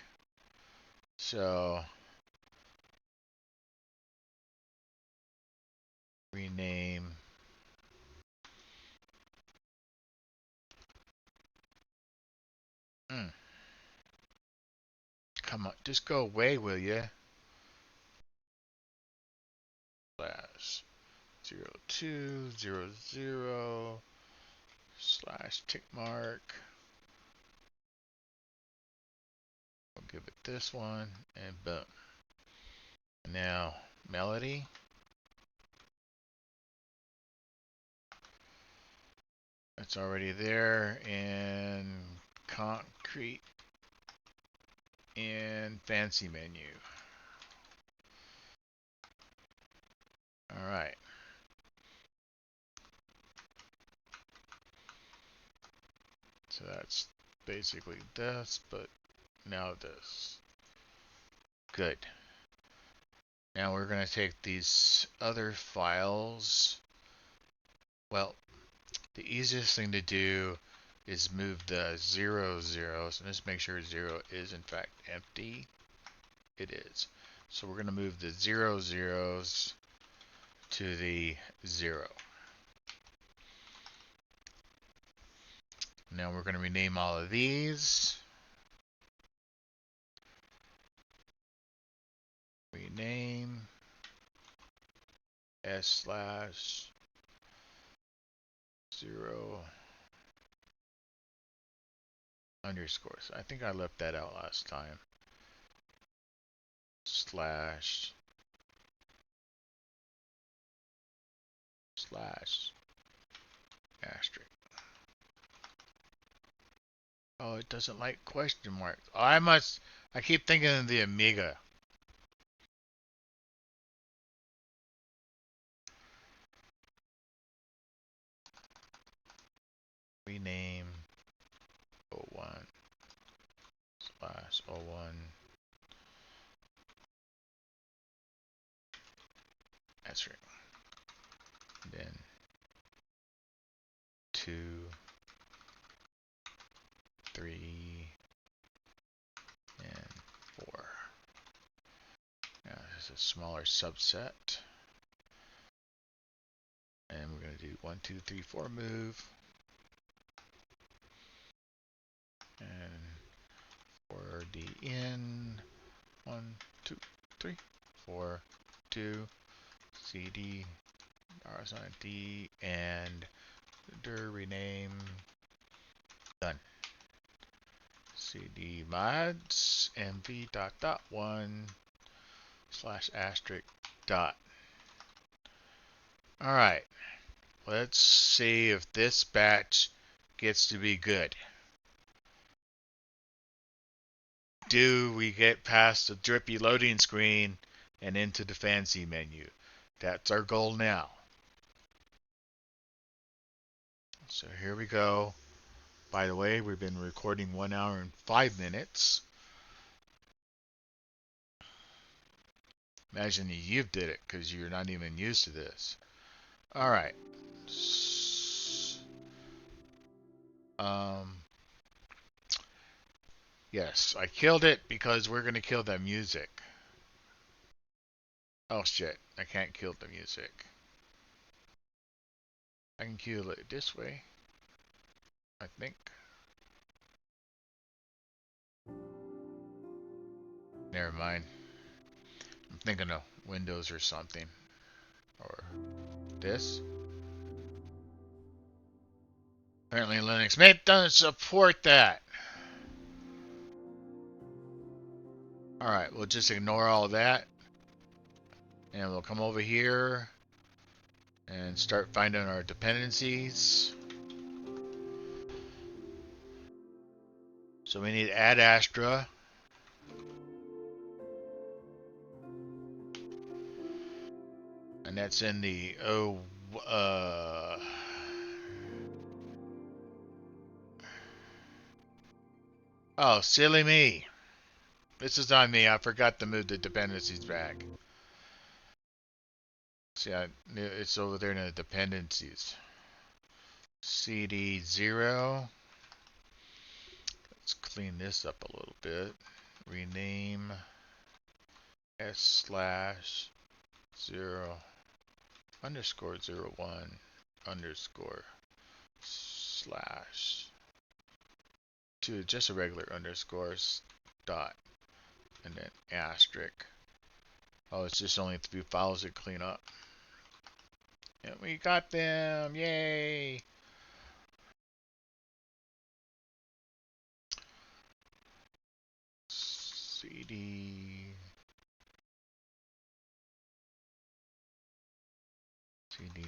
So rename. Mm, come on, just go away, will you? Slash 0200 slash tick mark. We'll give it this one and boom. Now melody. It's already there, and concrete and fancy menu. All right. So that's basically this, but now this. Good. Now we're going to take these other files. Well, the easiest thing to do is move the 0, 0. So let's make sure 0 is in fact empty. It is. So we're going to move the 0, 0s to the 0. Now we're going to rename all of these. Rename s slash 0 underscores. I think I left that out last time. Slash asterisk. Oh, it doesn't like question marks. Oh, I keep thinking of the Amiga. Rename 01 slash 01 asterisk. Then 2, 3, and 4. Now this is a smaller subset. And we're going to do 1, 2, 3, 4 move. And for the in 1, 2, 3, 4, 2, CD, RSID, and dir rename. Done. CD mods mv dot dot 1 slash asterisk dot. All right, let's see if this batch gets to be good. do we get past the drippy loading screen and into the fancy menu. That's our goal now. So here we go. By the way, we've been recording 1 hour and 5 minutes. Imagine you did it because you're not even used to this. All right. Um, yes, I killed it because we're going to kill the music. Oh shit, I can't kill the music. I can kill it this way, I think. Never mind. I'm thinking of Windows or something. Or this. Apparently Linux Mint doesn't support that. Alright, we'll just ignore all of that. And we'll come over here and start finding our dependencies. So we need add Astra. And that's in the oh, silly me. This is on me. I forgot to move the dependencies back. See, it's over there in the dependencies. CD0. Let's clean this up a little bit. Rename s/0 underscore 01 underscore slash to just a regular underscore dot and then asterisk. Oh, it's just only 3 files to clean up. And we got them! Yay! cd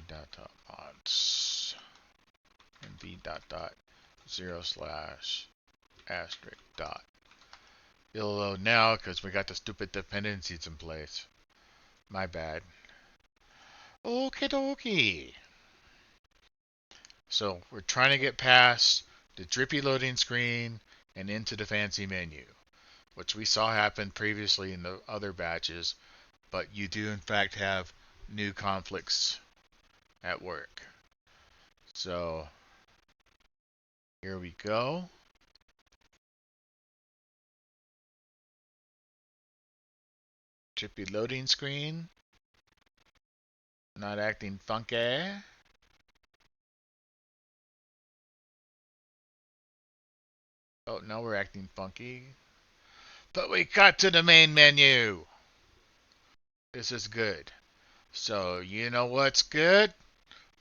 dot mods and v dot 0 slash asterisk dot. It'll load now because we got the stupid dependencies in place. My bad. Okie dokie. So we're trying to get past the drippy loading screen and into the fancy menu, which we saw happen previously in the other batches, but you do in fact have new conflicts at work. So here we go. Drippy loading screen. Not acting funky. Oh, now we're acting funky. But we got to the main menu. This is good. So you know what's good?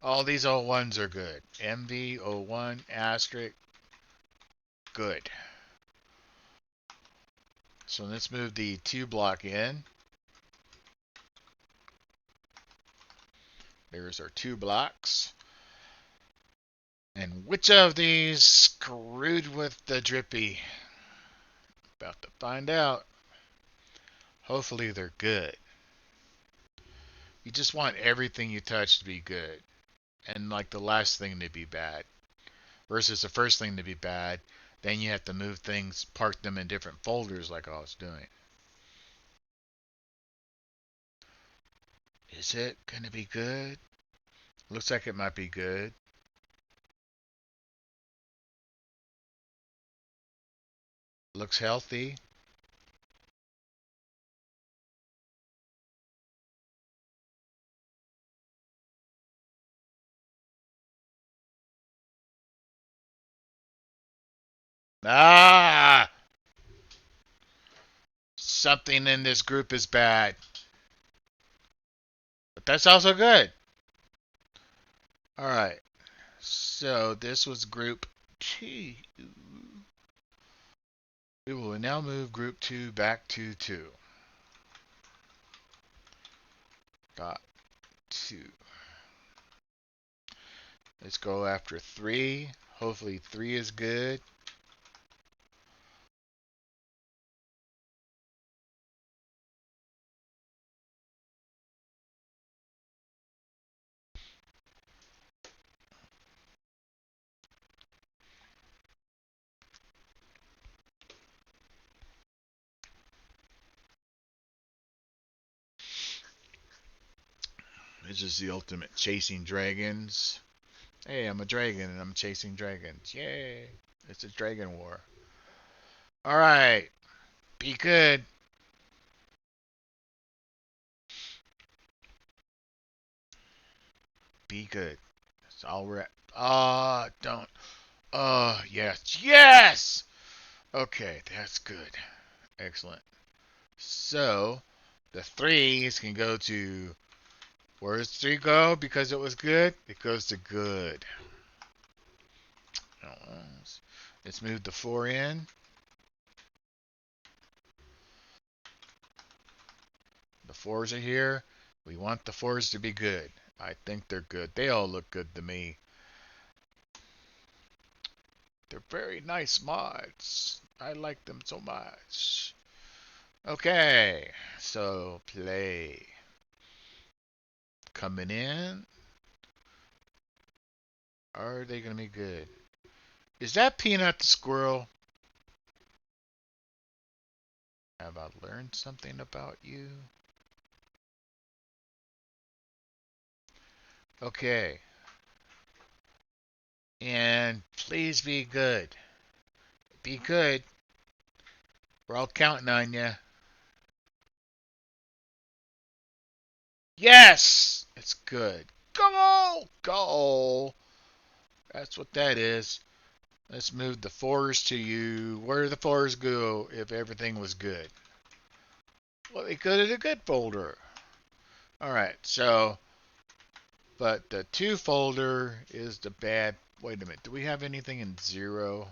All these O1s are good. MV01 asterisk good. So let's move the 2 block in. There's our 2 blocks. And which of these screwed with the drippy? About to find out. Hopefully they're good. You just want everything you touch to be good. And like the last thing to be bad. Versus the first thing to be bad. Then you have to move things, park them in different folders like I was doing. Is it going to be good? Looks like it might be good. Looks healthy. Ah! Something in this group is bad. But that's also good. Alright. So this was group 2. We will now move group 2 back to 2. Dot 2. Let's go after 3. Hopefully 3 is good. This is the ultimate chasing dragons. Hey, I'm a dragon and I'm chasing dragons. Yay! It's a dragon war. Alright, be good. Be good. That's all we're at. Don't. Yes. Yes! Okay, that's good. Excellent. So, the threes can go to. Where does three go because it was good? It goes to good. Let's move the four in. The fours are here. We want the fours to be good. I think they're good. They all look good to me. They're very nice mods. I like them so much. Okay, so play. Coming in. Are they going to be good? Is that Peanut the squirrel? Have I learned something about you? Okay. And please be good. Be good. We're all counting on you. Yes! It's good. Go! Go! That's what that is. Let's move the fours to you. Where do the fours go if everything was good? Well, they go to the good folder. Alright, so, but the two folder is the bad. Wait a minute, do we have anything in zero?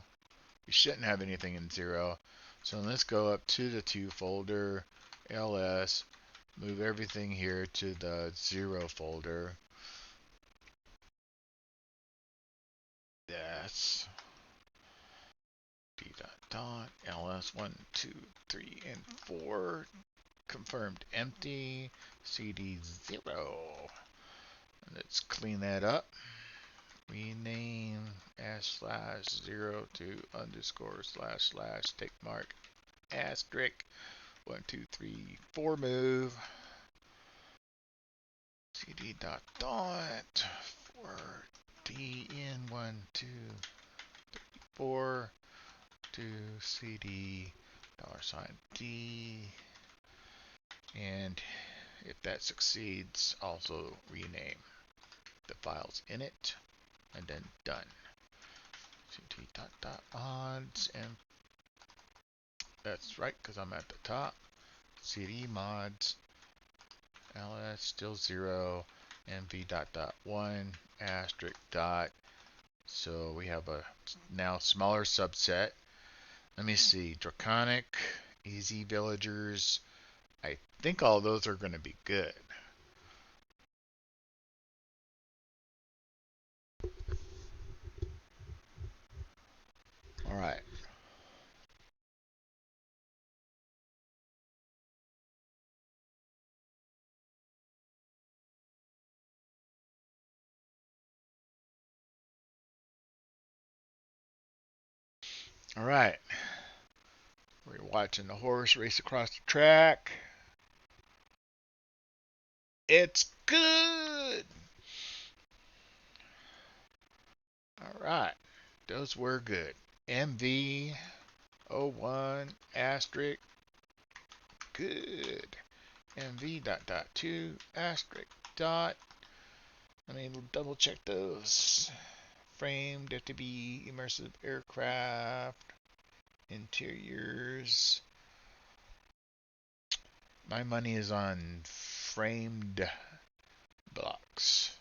We shouldn't have anything in zero. So let's go up to the two folder, ls, move everything here to the zero folder. That's d dot dot ls 1, 2, 3, and 4 confirmed empty cd 0. Let's clean that up. Rename /0 to underscore / take mark asterisk 1, 2, 3, 4 move cd dot dot for d in 1, 2, 4 to cd $d, and if that succeeds, also rename the files in it, and then done. cd dot dot mods, and that's right because I'm at the top. cd mods ls still 0 mv dot dot 1 asterisk dot. So we have a now smaller subset. Let me see. Draconic, easy villagers. I think all those are going to be good. All right. All right. We're watching the horse race across the track. It's good. All right. Those were good. MV 01 asterisk good. MV dot dot 2 asterisk dot. Let me double check those. Framed FTB immersive aircraft interiors. My money is on framed blocks.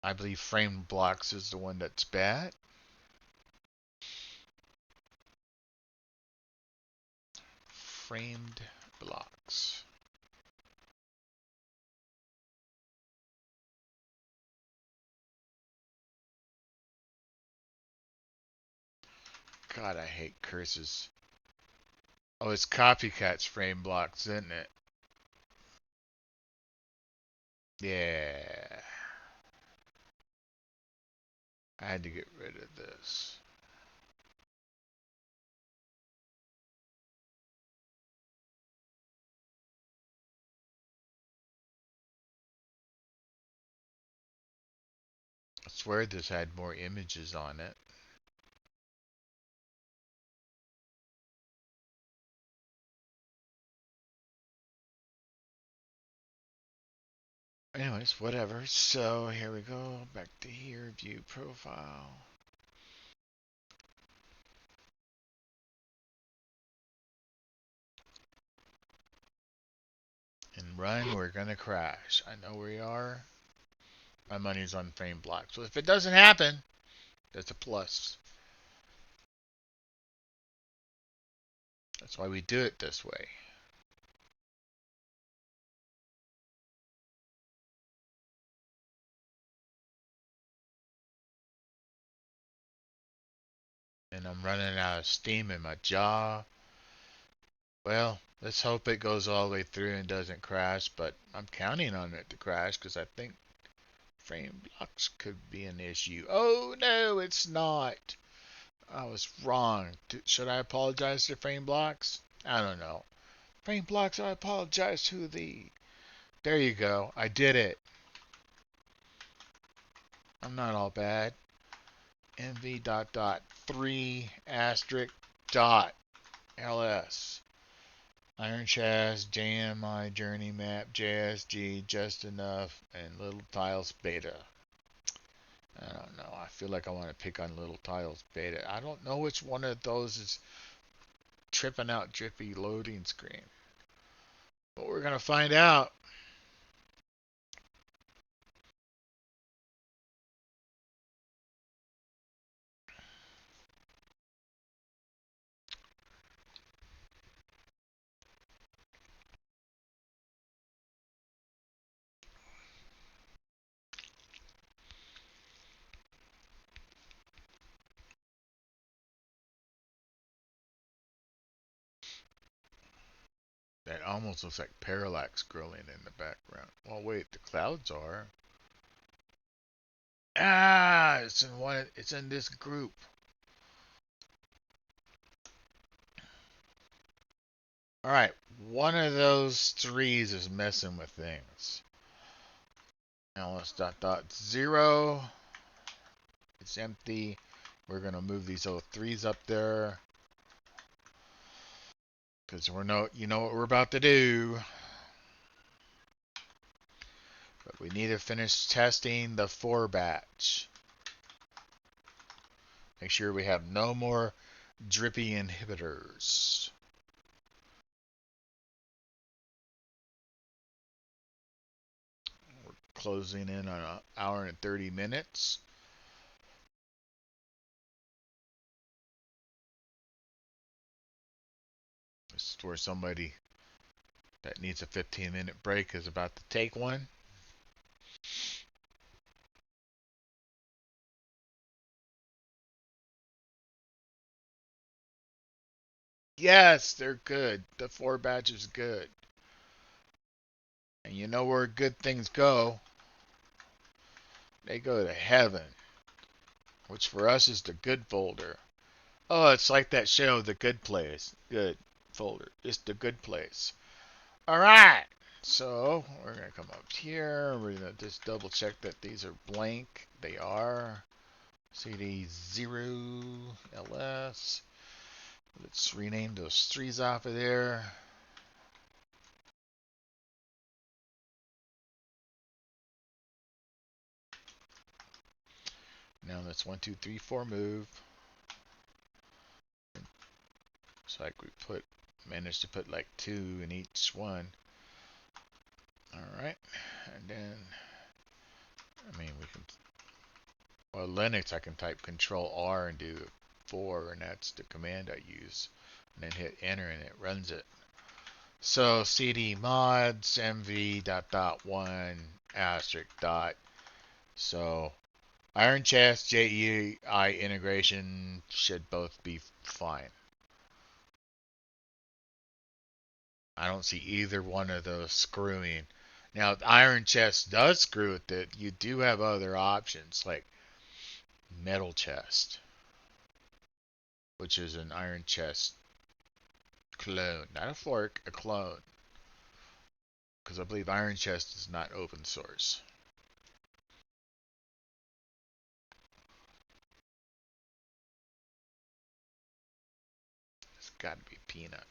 I believe framed blocks is the one that's bad. Framed blocks. God, I hate curses. Oh, it's copycat's frame blocks, isn't it? Yeah. I had to get rid of this. I swear this had more images on it. Anyways, whatever. So here we go. Back to here. View profile. And run. We're going to crash. I know where we are. My money's on frame block. So if it doesn't happen, that's a plus. That's why we do it this way. And I'm running out of steam in my jaw. Well, let's hope it goes all the way through and doesn't crash, but I'm counting on it to crash because I think frame blocks could be an issue. Oh no, it's not. I was wrong. Should I apologize to frame blocks? I don't know. Frame blocks, I apologize to thee. There you go. I did it. I'm not all bad. mv dot dot 3 asterisk dot ls. Iron Chest, JMI Journey Map, JSG, Just Enough, and Little Tiles Beta. I don't know. I feel like I want to pick on Little Tiles Beta. I don't know which one of those is tripping out Drippy loading screen. But we're going to find out. That almost looks like parallax scrolling in the background. Oh wait, the clouds are. Ah, it's in one. It's in this group. All right, one of those threes is messing with things. Now let's dot dot zero. It's empty. We're gonna move these little threes up there because you know what we're about to do. But we need to finish testing the 4 batch. Make sure we have no more drippy inhibitors. We're closing in on an hour and 30 minutes. This is where somebody that needs a 15-minute break is about to take one. Yes, they're good. The 4 batch is good. And you know where good things go? They go to heaven, which for us is the good folder. Oh, it's like that show, The Good Place. Good folder. It's the good place. All right. So we're going to come up here. We're going to just double check that these are blank. They are. CD0 LS. Let's rename those threes off of there. Now let's 1, 2, 3, 4 move. So I could managed to put like 2 in each one. All right. And then, I mean, we can, well, Linux, I can type Control R and do 4, and that's the command I use. And then hit enter and it runs it. So cd mods mv dot dot 1 asterisk dot. So Iron Chest JEI integration should both be fine. I don't see either one of those screwing. Now, if Iron Chest does screw with it, you do have other options like Metal Chest, which is an Iron Chest clone, not a fork, a clone. Because I believe Iron Chest is not open source. Gotta be peanut.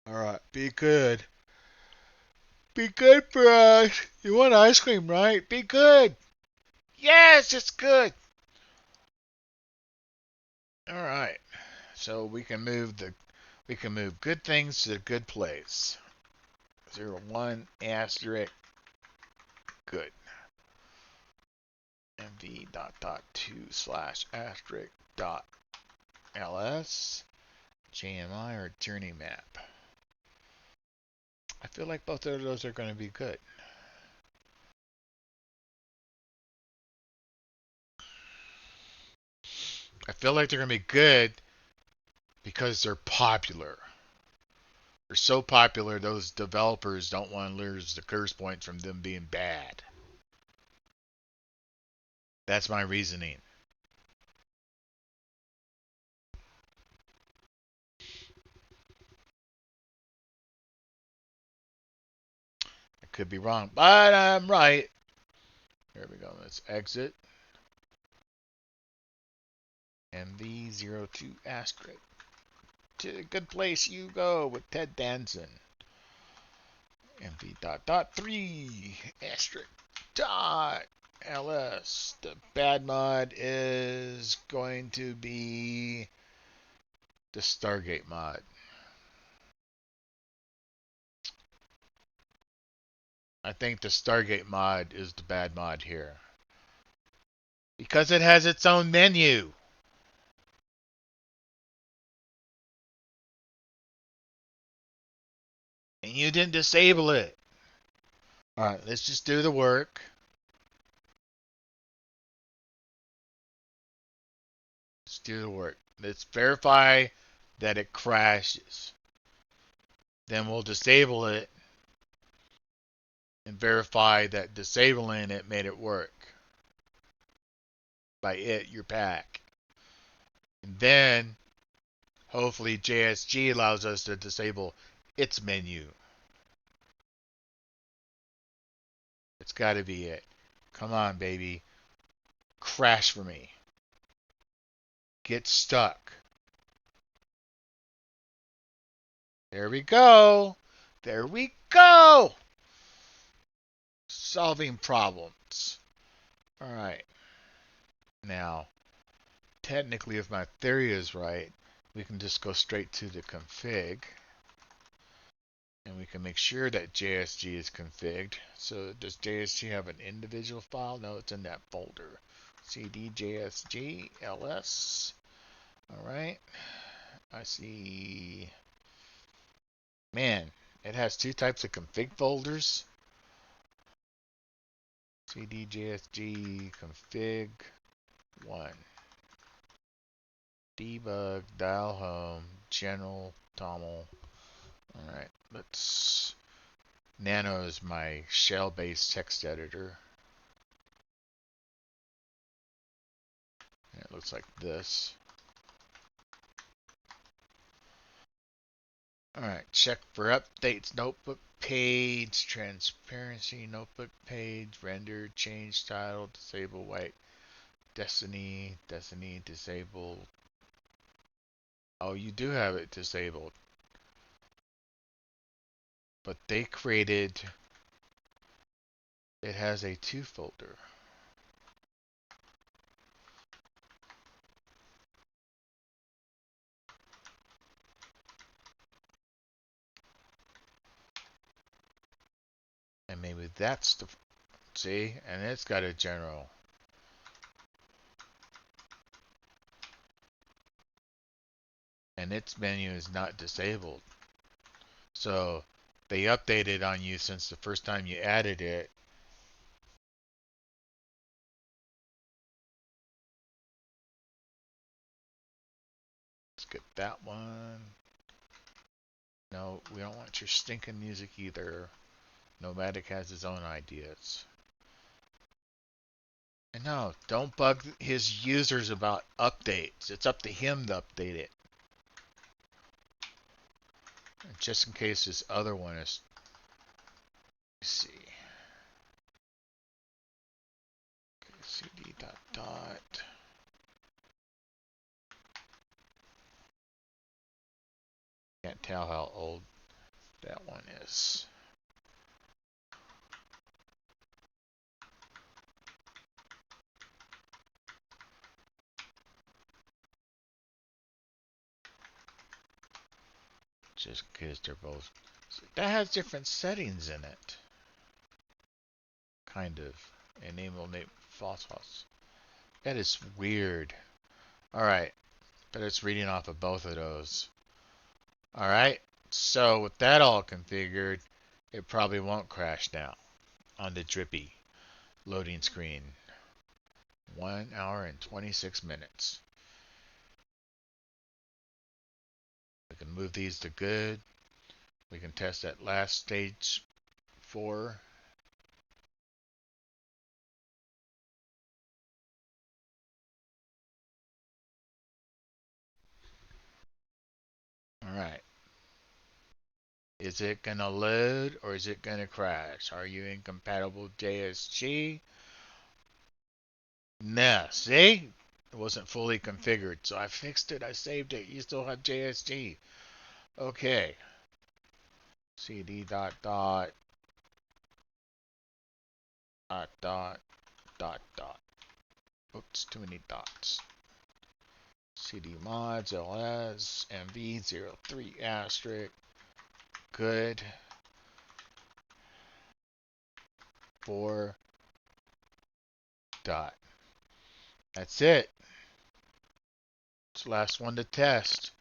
Alright, be good. Be good for us. You want ice cream, right? Be good. Yes, it's good. Alright. So we can move good things to a good place. 0, 1, asterisk, good. mv dot dot 2 slash asterisk dot ls JMI or journey map. I feel like both of those are going to be good. I feel like they're going to be good because they're popular. They're so popular, those developers don't want to lose the curse points from them being bad. That's my reasoning. I could be wrong, but I'm right. Here we go. Let's exit. MV02 asterisk. To the good place you go with Ted Danson. MV dot dot 3 asterisk dot ls. The bad mod is going to be the Stargate mod. I think the Stargate mod is the bad mod here. Because it has its own menu. And you didn't disable it. Alright, let's just do the work. Let's do the work. Let's verify that it crashes. Then we'll disable it and verify that disabling it made it work. By it, your pack. And then, hopefully, JSG allows us to disable its menu. It's got to be it. Come on, baby. Crash for me. Get stuck. There we go. There we go. Solving problems. All right. Now, technically, if my theory is right, we can just go straight to the config. And we can make sure that JSG is configured. So does JSG have an individual file? No, it's in that folder. CD JSG ls. All right. I see. Man, it has two types of config folders. CD JSG config 1. Debug, dial home, general, toml. All right, let's. Nano is my shell-based text editor. And it looks like this. Alright, check for updates, notebook page, transparency, notebook page, render, change title, disable white, destiny, disabled. Oh, you do have it disabled. But they created, it has a 2 folder. And maybe that's the, see, and it's got a general. And its menu is not disabled. So they updated on you since the first time you added it. Let's get that one. No, we don't want your stinking music either. Nomadic has his own ideas. And no, don't bug his users about updates. It's up to him to update it. Just in case this other one is Let's see. Okay, cd dot dot. Can't tell how old that one is. Just because they're both. That has different settings in it. Kind of. Enable name false. That is weird. Alright. But it's reading off of both of those. Alright. So with that all configured, it probably won't crash now on the drippy loading screen. 1 hour and 26 minutes. We can move these to good. We can test that last stage 4. Alright. Is it going to load or is it going to crash? Are you incompatible with JSG? Nah, see? It wasn't fully configured, so I fixed it. I saved it. You still have JSG. Okay. CD dot dot dot dot dot dot. Oops, too many dots. CD mods ls mv03 asterisk good 4 dot. That's it. It's the last one to test.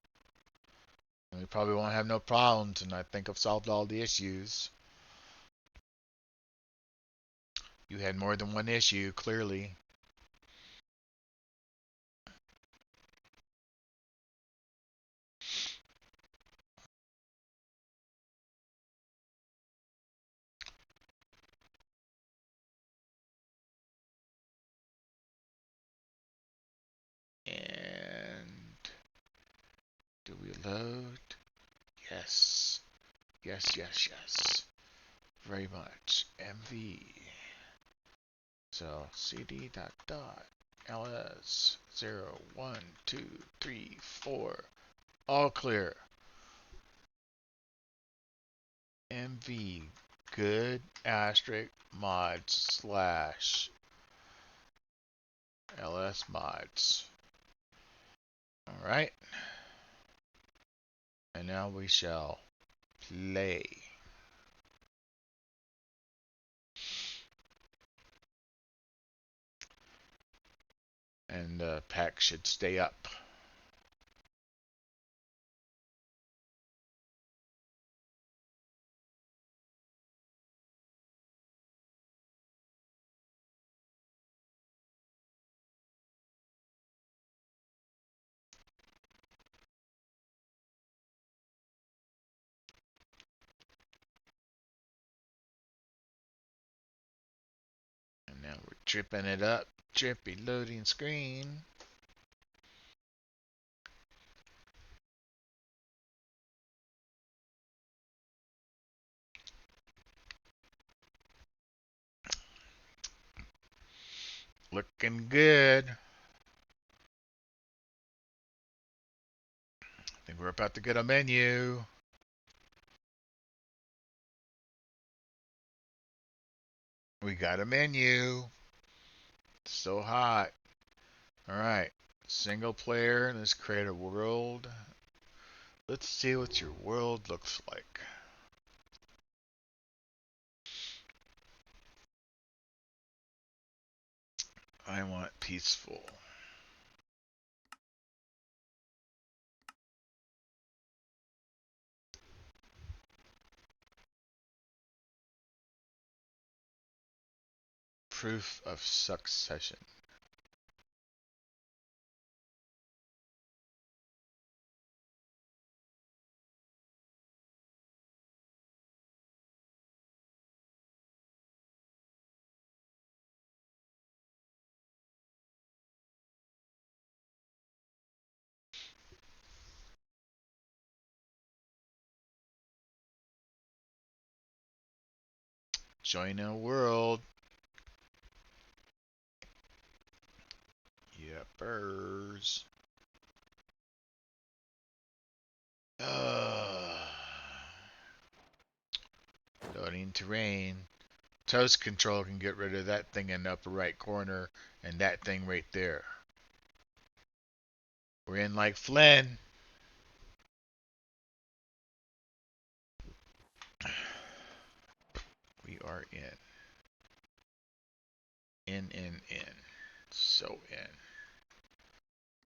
And we probably won't have no problems, and I think I've solved all the issues. You had more than one issue, clearly. And do we load? Yes. Yes. Very much. MV. So cd dot dot ls 0, 1, 2, 3, 4. All clear. MV good asterisk mods slash ls mods. Alright. And now we shall play. And the pack should stay up. And now we're tripping it up. Trippy loading screen. Looking good. I think we're about to get a menu. We got a menu. It's so hot. Alright. Single player. Let's create a world. Let's see what your world looks like. I want peaceful. Proof of succession. Join a world. Yepers. Loading terrain. Toast control can get rid of that thing in the upper right corner and that thing right there. We're in like Flynn. We are in. In. So in.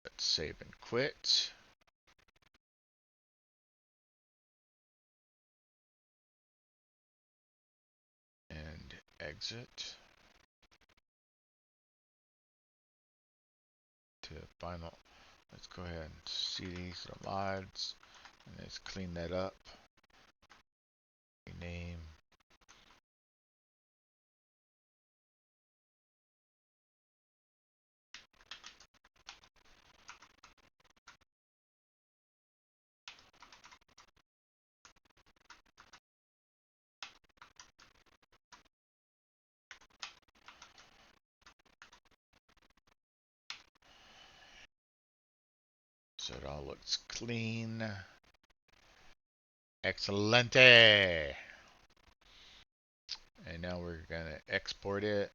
Let's save and quit. And exit to final. Let's go ahead and cd some mods and let's clean that up. Rename. So it all looks clean. Excelente. And now we're gonna export it.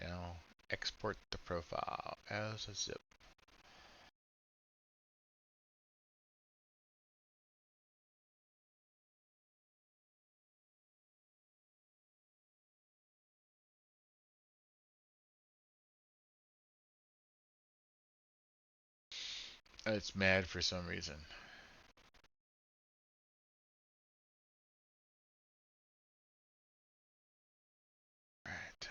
Now export the profile as a zip. It's mad for some reason. Alright.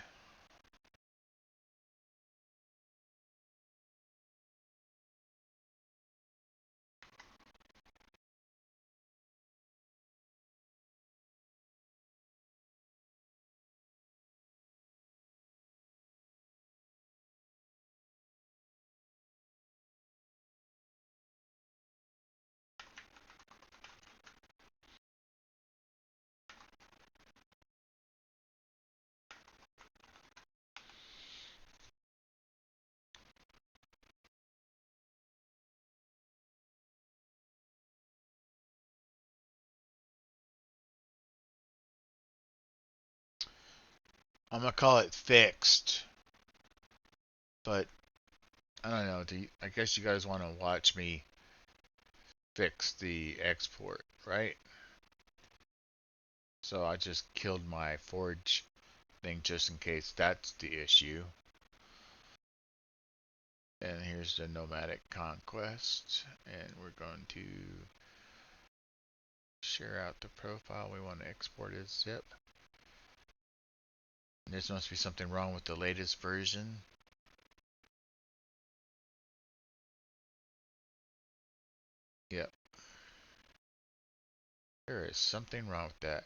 I'm gonna call it fixed. But I don't know. I guess you guys want to watch me fix the export, right? So I just killed my forge thing just in case that's the issue. And here's the nomadic conquest. And we're going to share out the profile we want to export as zip. And there must be something wrong with the latest version. Yep. There is something wrong with that.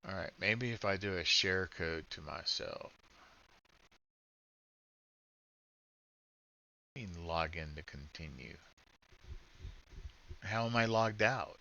Alright, maybe if I do a share code to myself. Let me log in to continue. How am I logged out?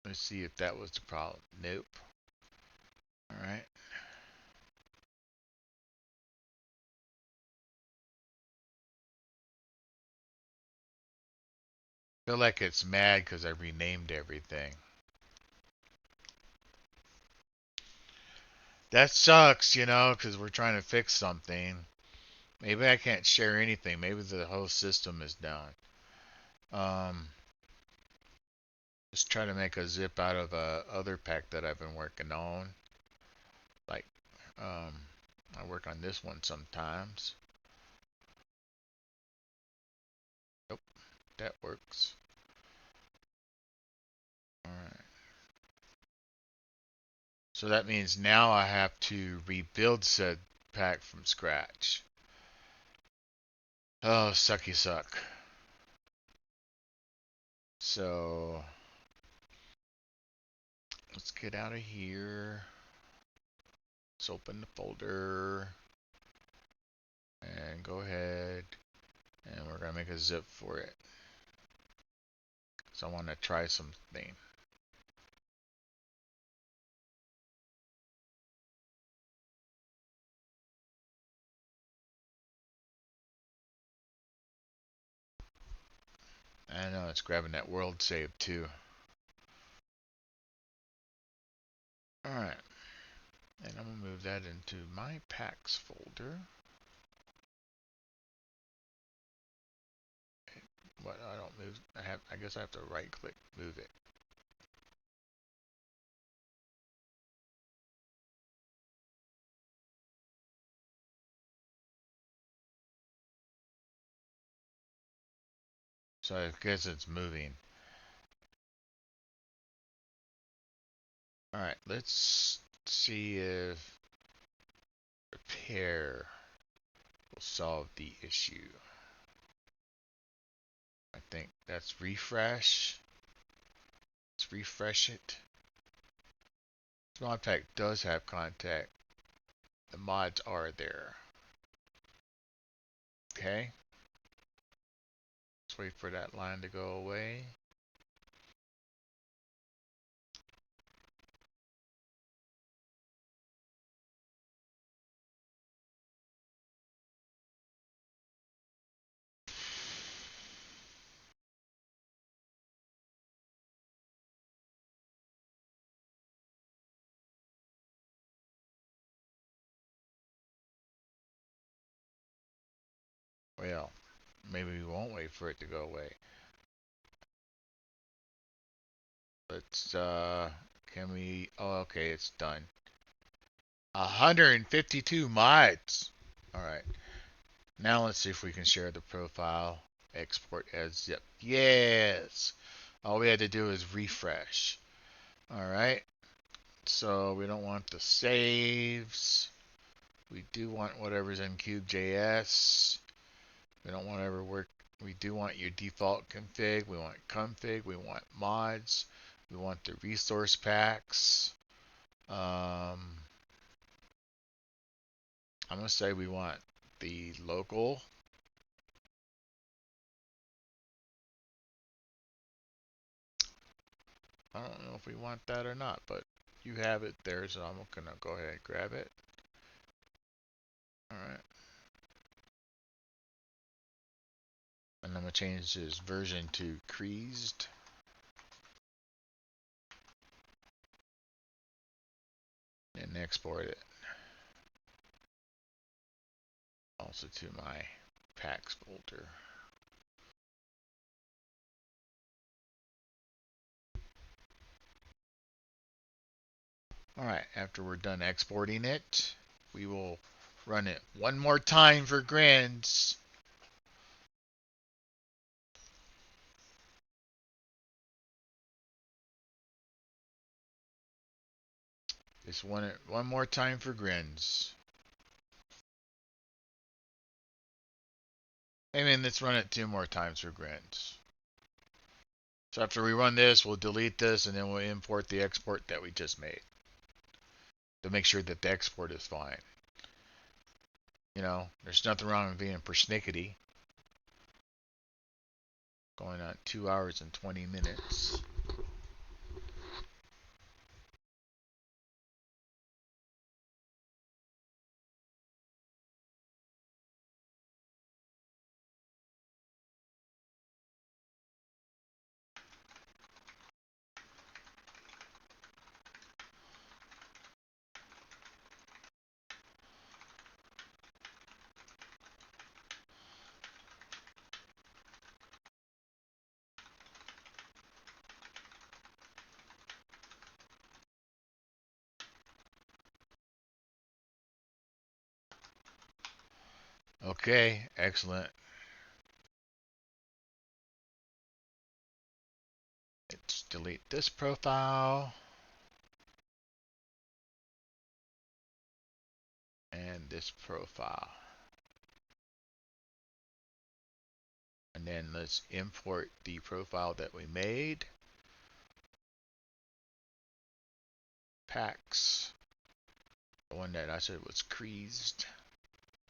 Let's see if that was the problem. Nope. Alright. Feel like it's mad because I renamed everything. That sucks, you know, because we're trying to fix something. Maybe I can't share anything. Maybe the whole system is down. Just try to make a zip out of a other pack that I've been working on. Like, um, I work on this one sometimes. Nope, that works. Alright. So that means now I have to rebuild said pack from scratch. Oh, sucky suck. So let's get out of here. Let's open the folder and go ahead and we're gonna make a zip for it. So I want to try something. I know it's grabbing that world save too. Alright, and I'm gonna move that into my packs folder. What I don't move, I guess I have to right click, move it. So I guess it's moving. Alright, let's see if repair will solve the issue. I think that's refresh. Let's refresh it. This mod pack does have contact. The mods are there. Okay. Let's wait for that line to go away. Well, maybe we won't wait for it to go away. Let's, can we, oh, okay, it's done. 152 mods. Alright. Now let's see if we can share the profile. Export as zip. Yes! All we had to do is refresh. Alright. So we don't want the saves. We do want whatever's in Cube.js. We don't want to ever work. We do want your default config. We want config. We want mods. We want the resource packs. I'm going to say we want the local. I don't know if we want that or not, but you have it there, so I'm going to go ahead and grab it. Alright. And I'm going to change this version to kreezxil and export it. Also to my packs folder. Alright, after we're done exporting it, we will run it one more time for grins. Just one more time for grins. And then let's run it two more times for grins. So after we run this, we'll delete this and then we'll import the export that we just made to make sure that the export is fine. You know, there's nothing wrong with being persnickety. Going on 2 hours and 20 minutes. Okay, excellent. Let's delete this profile. And this profile. And then let's import the profile that we made. Packs. The one that I said was creased.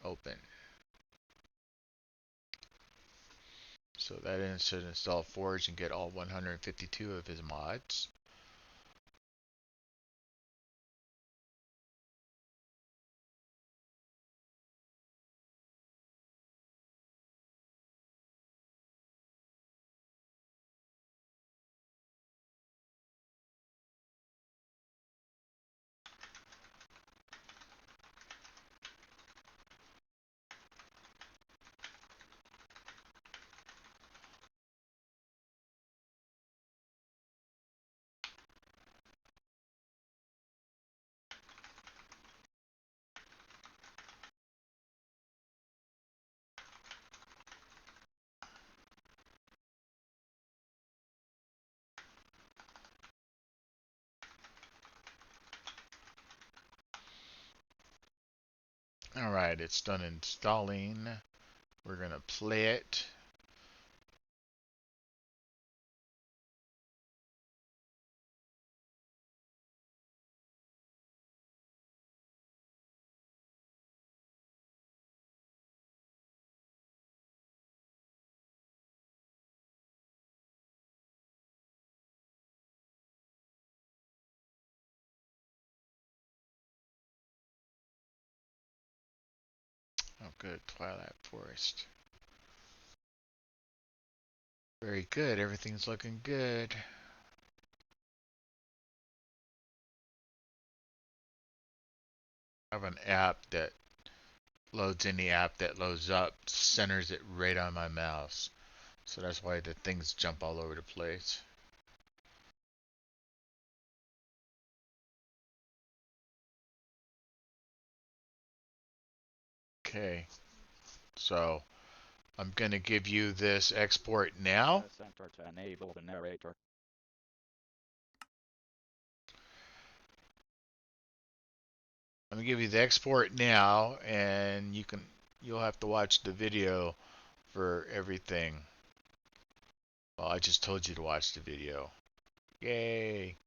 Open. So that should install Forge and get all 152 of his mods. Alright, it's done installing. We're going to play it. Oh, good. Twilight Forest. Very good. Everything's looking good. I have an app that loads any app that loads up, centers it right on my mouse. So that's why the things jump all over the place. Okay, so I'm going to give you this export now. Center to enable the narrator. I'm going to give you the export now, and you'll have to watch the video for everything. Well, I just told you to watch the video. Yay!